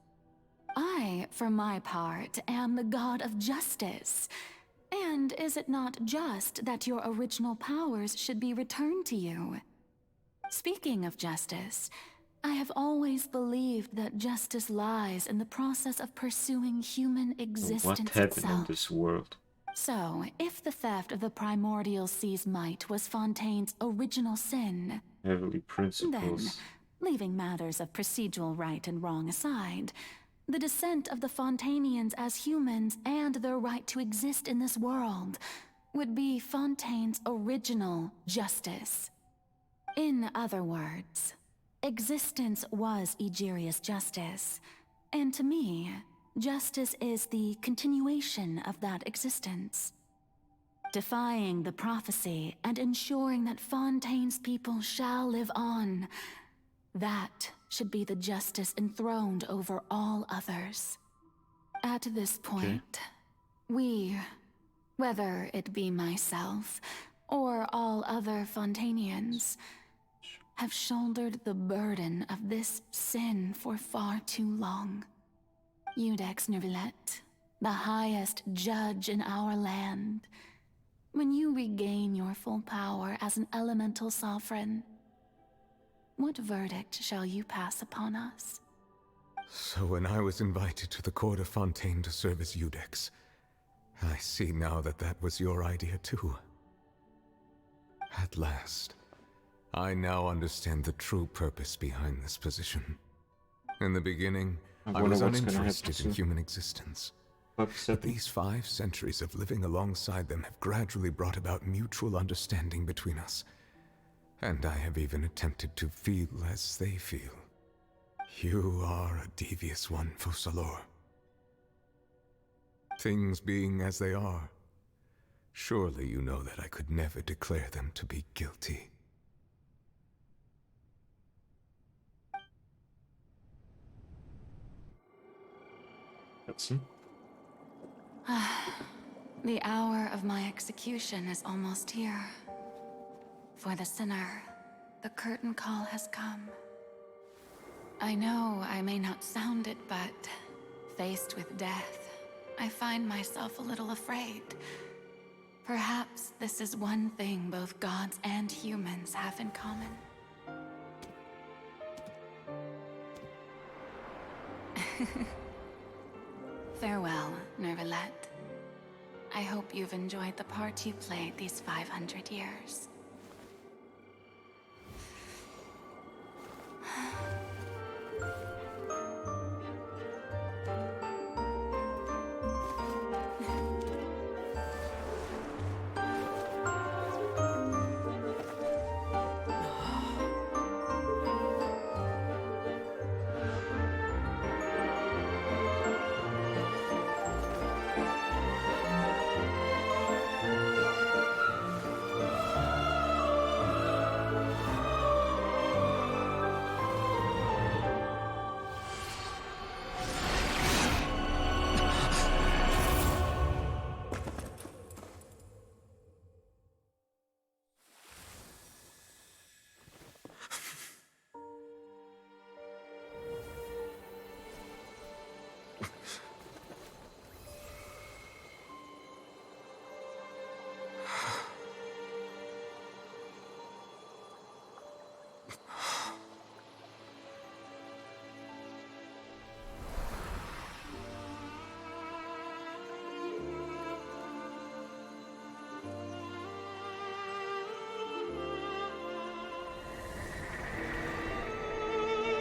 I, for my part, am the god of justice. And is it not just that your original powers should be returned to you? Speaking of justice, I have always believed that justice lies in the process of pursuing human existence What happened itself. in this world? So, if the theft of the primordial sea's might was Fontaine's original sin, Heavenly then, principles. leaving matters of procedural right and wrong aside, the descent of the Fontainians as humans and their right to exist in this world would be Fontaine's original justice. In other words, existence was Egeria's justice, and to me, justice is the continuation of that existence. Defying the prophecy and ensuring that Fontaine's people shall live on, that should be the justice enthroned over all others. At this point, we, whether it be myself or all other Fontainians, have shouldered the burden of this sin for far too long. Iudex Nervillet, the highest judge in our land, when you regain your full power as an elemental sovereign, What verdict shall you pass upon us? So when I was invited to the court of Fontaine to serve as Eudex, I see now that that was your idea too. At last, I now understand the true purpose behind this position. In the beginning, I was uninterested in human existence. But these 5 centuries of living alongside them have gradually brought about mutual understanding between us. And I have even attempted to feel as they feel. You are a devious one, Focalors. Things being as they are, surely you know that I could never declare them to be guilty. The hour of my execution is almost here. For the sinner, the curtain call has come. I know I may not sound it, but faced with death, I find myself a little afraid. Perhaps this is one thing both gods and humans have in common. Farewell, Nervalette. I hope you've enjoyed the part you played these 500 years.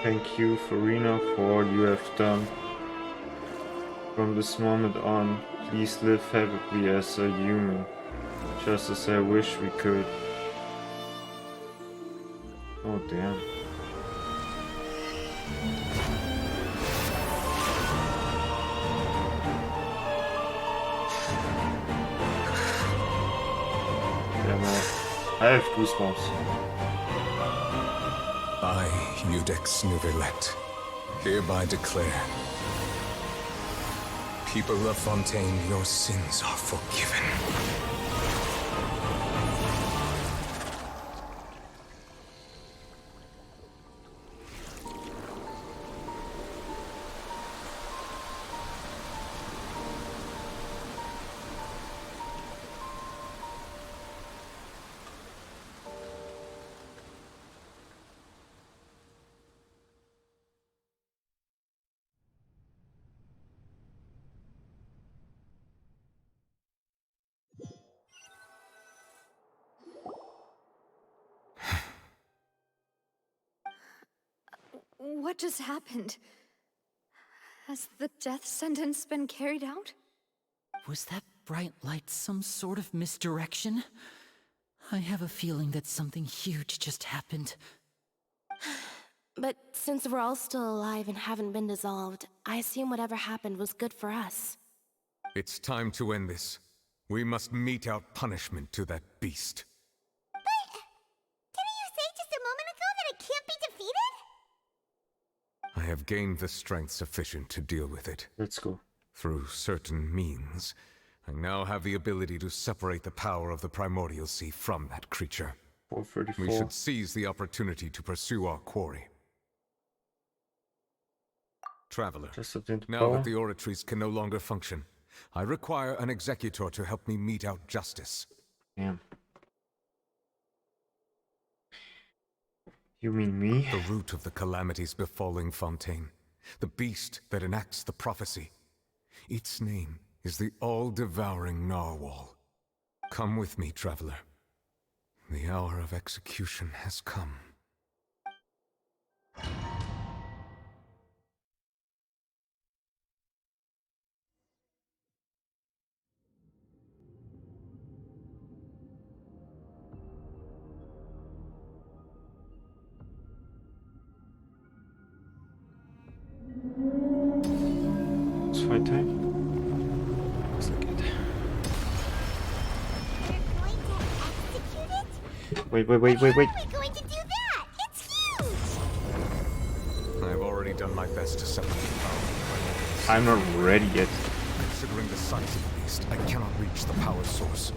Thank you, Farina, for all you have done. From this moment on, please live happily as a human, just as I wish we could. Oh, damn. Damn it. I have goosebumps. I, Eudex Nervalette, hereby declare, people of Fontaine, your sins are forgiven. What just happened? Has the death sentence been carried out? Was that bright light some sort of misdirection? I have a feeling that something huge just happened. But since we're all still alive and haven't been dissolved, I assume whatever happened was good for us. It's time to end this. We must mete out punishment to that beast. Didn't you say just a moment ago that it can't be defeated? I have gained the strength sufficient to deal with it. Let's go. Through certain means, I now have the ability to separate the power of the Primordial Sea from that creature. 434. We should seize the opportunity to pursue our quarry. Traveler, now that the oratories can no longer function, I require an executor to help me mete out justice. Damn. You mean me? The root of the calamities befalling Fontaine. The beast that enacts the prophecy. Its name is the all-devouring narwhal. Come with me, traveler. The hour of execution has come. It's fight time. Looks like it. Wait. How are we going to do that? It's huge! I've already done my best to separate the power. I'm not ready yet. Considering the size of the beast, I cannot reach the power source.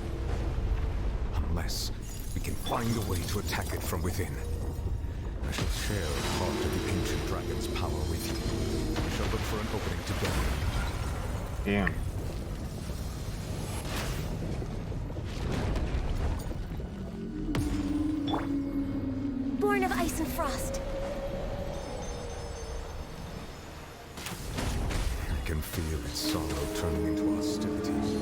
Unless we can find a way to attack it from within. I shall share a part of the ancient dragon's power with you. We shall look for an opening together. Damn. Born of ice and frost. I can feel its sorrow turning into hostilities.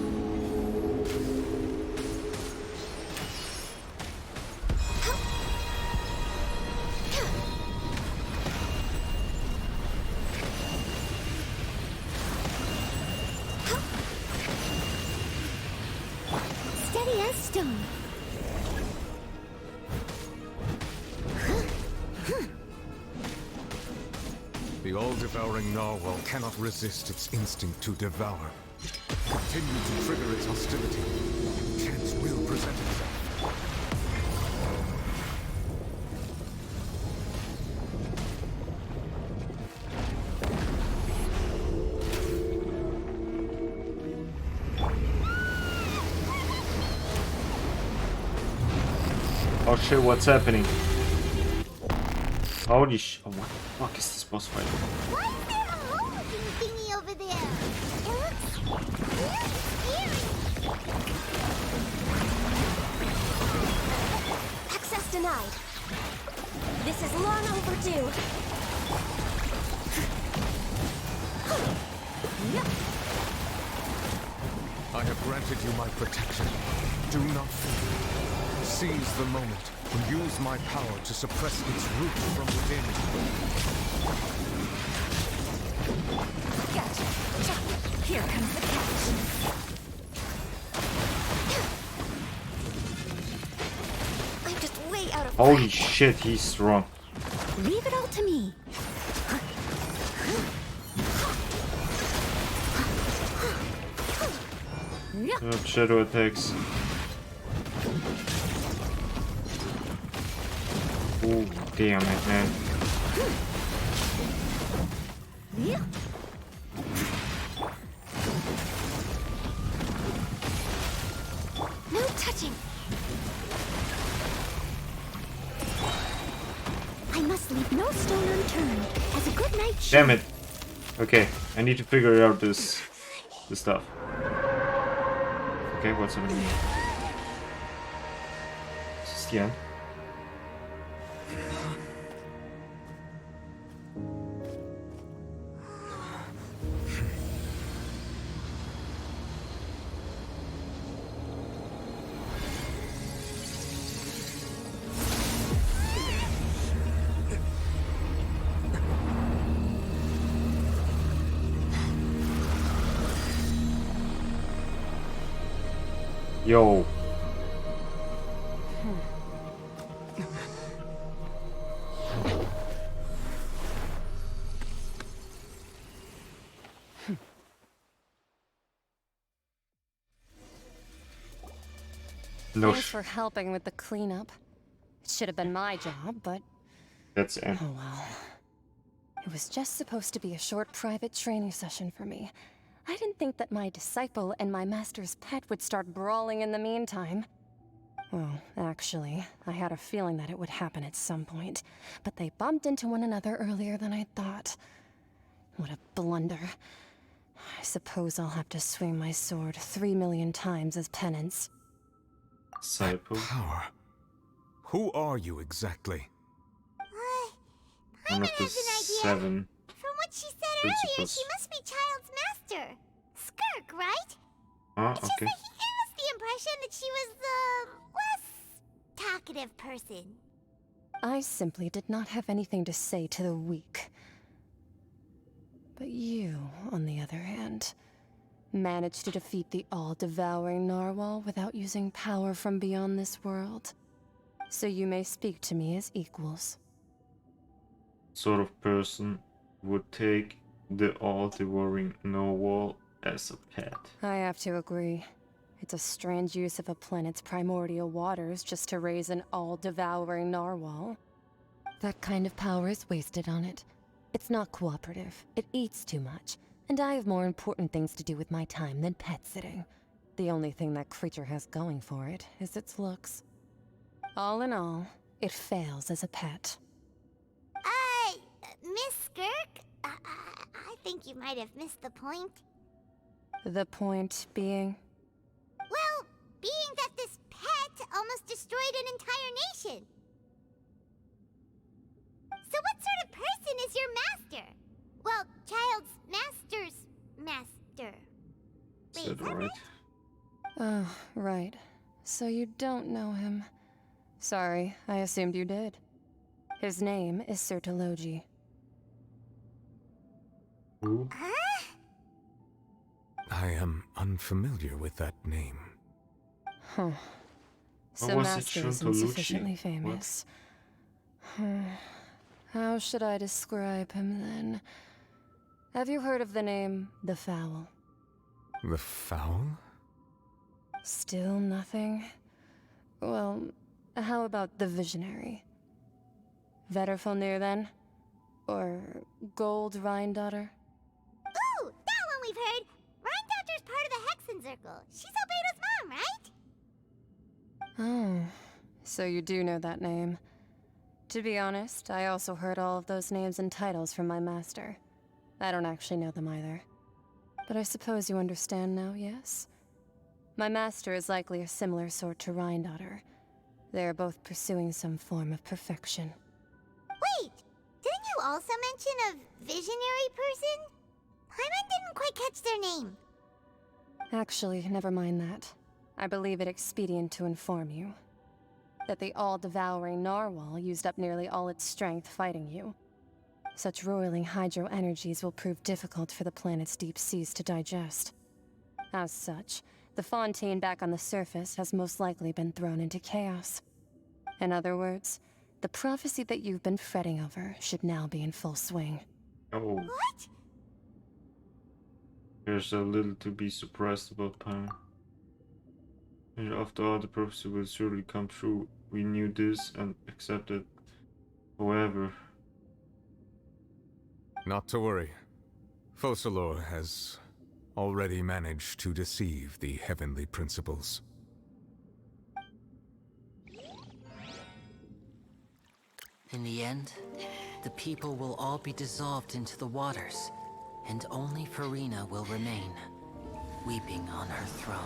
Steady as stone. The all-devouring narwhal cannot resist its instinct to devour. Continue to trigger its hostility. Chance will present itself. Oh shit, what's happening? Holy sh... Oh, what the fuck is this boss fight? Why is there a hole-looking thingy over there? It looks really scary. Access denied. This is long overdue. I have granted you my protection. Do not fear. Seize the moment and use my power to suppress its root from within. Gotcha. Here comes the catch. I'm just way out of Holy shit, he's strong. Leave it all to me. Shadow attacks. Oh, damn it, man. No touching. I must leave no stone unturned. As a good knight should. Damn it. Okay, I need to figure out this stuff. Okay, what's happening here? Is this the end? Yo. No. Thanks for helping with the cleanup. It should have been my job, but That's it. oh well. It was just supposed to be a short private training session for me. I didn't think that my disciple and my master's pet would start brawling in the meantime. Well, actually, I had a feeling that it would happen at some point, but they bumped into one another earlier than I thought. What a blunder. I suppose I'll have to swing my sword 3 million times as penance. Power. Who are you exactly? One of the 7 From what she said earlier, principals. she must be Child's master. Skirk, right? Ah, It's just okay. that he gave us the impression that she was the less talkative person. I simply did not have anything to say to the weak. But you, on the other hand, managed to defeat the all-devouring narwhal without using power from beyond this world. So you may speak to me as equals. Sort of person would take the all-devouring narwhal as a pet. I have to agree. It's a strange use of a planet's primordial waters just to raise an all-devouring narwhal. That kind of power is wasted on it. It's not cooperative. It eats too much. And I have more important things to do with my time than pet sitting. The only thing that creature has going for it is its looks. All in all, it fails as a pet. Miss Skirk? I think you might have missed the point. The point being? Well, being that this pet almost destroyed an entire nation. So what sort of person is your master? Well, Child's master's master. Wait, is that right? Oh, right. So you don't know him. Sorry, I assumed you did. His name is Sertologi. Who? I am unfamiliar with that name. Huh. So was it Master isn't Sertologi? sufficiently famous. How should I describe him then? Have you heard of the name The Fowl? The Fowl? Still nothing? Well, how about the Visionary? Vetterfulnir then? Or Gold Rhindaughter? Ooh, that one we've heard. Rhindaughter's part of the Hexen Circle. She's Albedo's mom, right? Oh, so you do know that name. To be honest, I also heard all of those names and titles from my master. I don't actually know them either. But I suppose you understand now, yes? My master is likely a similar sort to Rhindaughter. They are both pursuing some form of perfection. Wait, didn't you also mention a visionary person? Hyman didn't quite catch their name. Actually, never mind that. I believe it expedient to inform you that the all-devouring narwhal used up nearly all its strength fighting you. Such roiling hydro energies will prove difficult for the planet's deep seas to digest. As such, the Fontaine back on the surface has most likely been thrown into chaos. In other words, the prophecy that you've been fretting over should now be in full swing. Oh. What? There's a little to be surprised about, Pam. And after all, the prophecy will surely come true. We knew this and accepted. However... Not to worry. Focalor has already managed to deceive the heavenly principles. In the end, the people will all be dissolved into the waters, and only Farina will remain, weeping on her throne.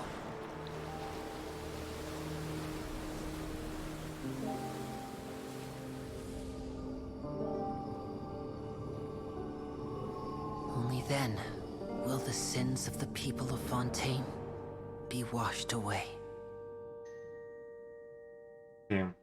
Only then will the sins of the people of Fontaine be washed away. Damn.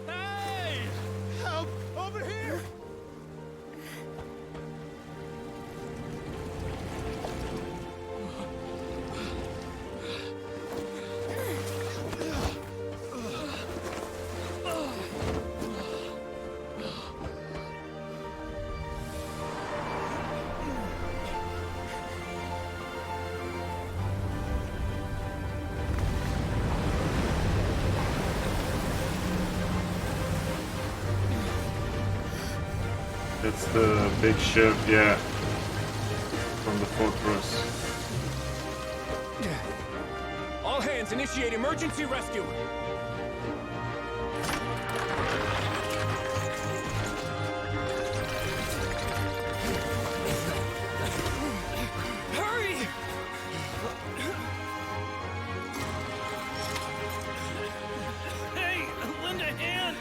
Hey! Help! Over here! That's the big ship, yeah. From the fortress. All hands, initiate emergency rescue! Hurry! Hey, lend a hand!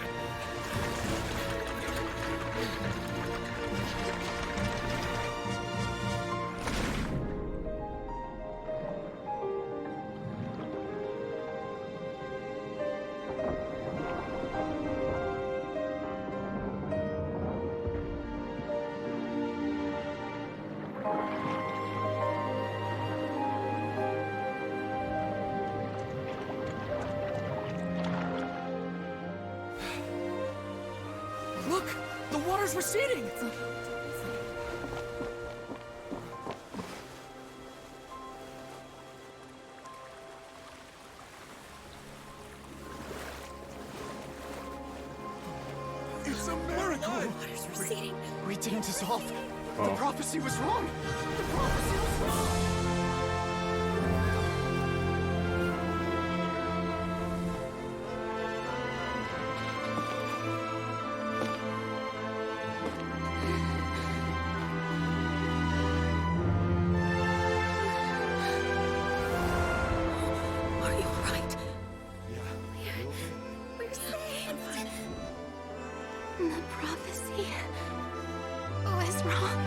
Look! The water's receding! It's a miracle! Water's receding. We didn't dissolve. The Oh. prophecy was wrong. The prophecy was wrong. Are you right? We're saved. The prophecy was wrong.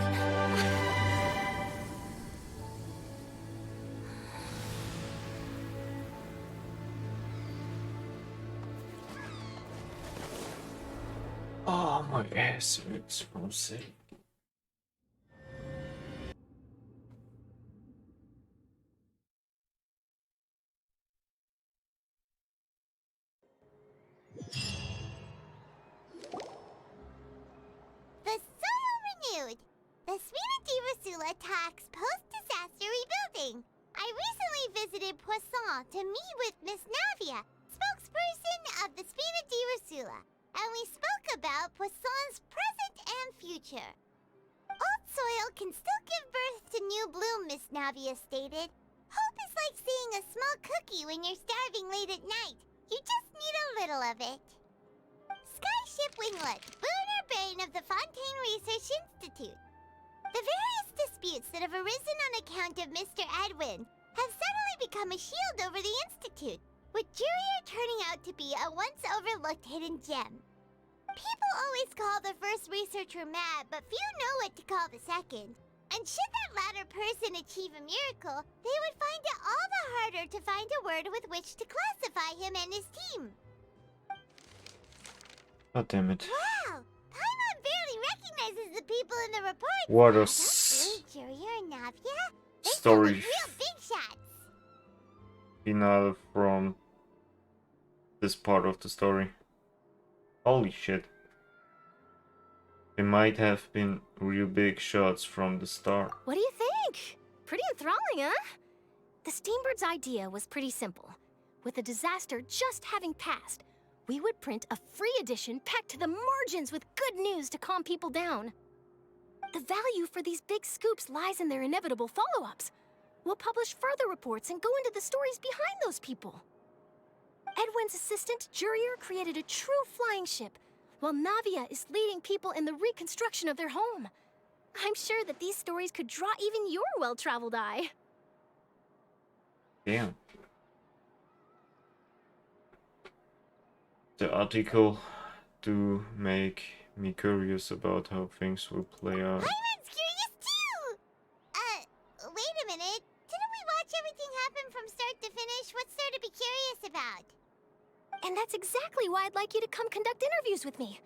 Oh, my ass hurts from saying. The soil renewed. The Spina di Rosula talks post-disaster rebuilding. I recently visited Poisson to meet with Miss Navia, spokesperson of the Spina di Rosula, and we spoke about Poisson's present and future. Old soil can still give birth to new bloom, Miss Navia stated. Hope is like seeing a small cookie when you're starving late at night. You just need a little of it. Skyship Winglet, boon or bane of the Fontaine Research Institute. The various disputes that have arisen on account of Mr. Edwin have suddenly become a shield over the Institute, with Jurier turning out to be a once-overlooked hidden gem. People always call the first researcher mad, but few know what to call the second. And should that latter person achieve a miracle, they would find it all the harder to find a word with which to classify him and his team. God damn it. Wow! Paimon barely recognizes the people in the report. What a That's really Jurier and Navia? They sound story like real big shots. finale from this part of the story. Holy shit. They might have been real big shots from the start. What do you think? Pretty enthralling, huh? The Steambird's idea was pretty simple. With the disaster just having passed, we would print a free edition packed to the margins with good news to calm people down. The value for these big scoops lies in their inevitable follow-ups. We'll publish further reports and go into the stories behind those people. Edwin's assistant, Jurier, created a true flying ship, while Navia is leading people in the reconstruction of their home. I'm sure that these stories could draw even your well-traveled eye. Damn. The article do make me curious about how things will play out. Paimon's curious too! Wait a minute. Didn't we watch everything happen from start to finish? What's there to be curious about? And that's exactly why I'd like you to come conduct interviews with me.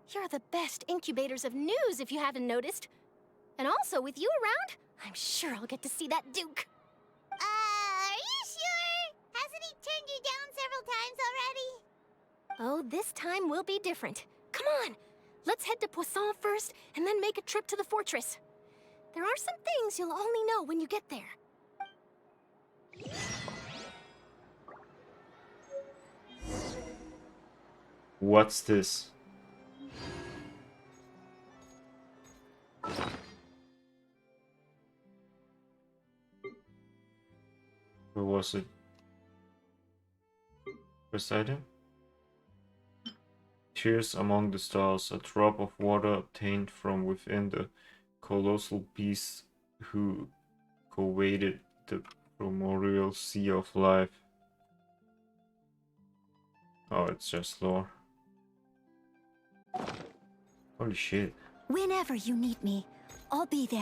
You're the best incubators of news, if you haven't noticed. And also, with you around, I'm sure I'll get to see that Duke. Are you sure? Hasn't he turned you down several times already? Oh, this time will be different. Come on, let's head to Poisson first, and then make a trip to the fortress. There are some things you'll only know when you get there. What's this? Where was it? First item? Tears among the stars, a drop of water obtained from within the colossal beast who coveted the primordial sea of life. Oh, it's just lore. Holy shit. Whenever you need me, I'll be there.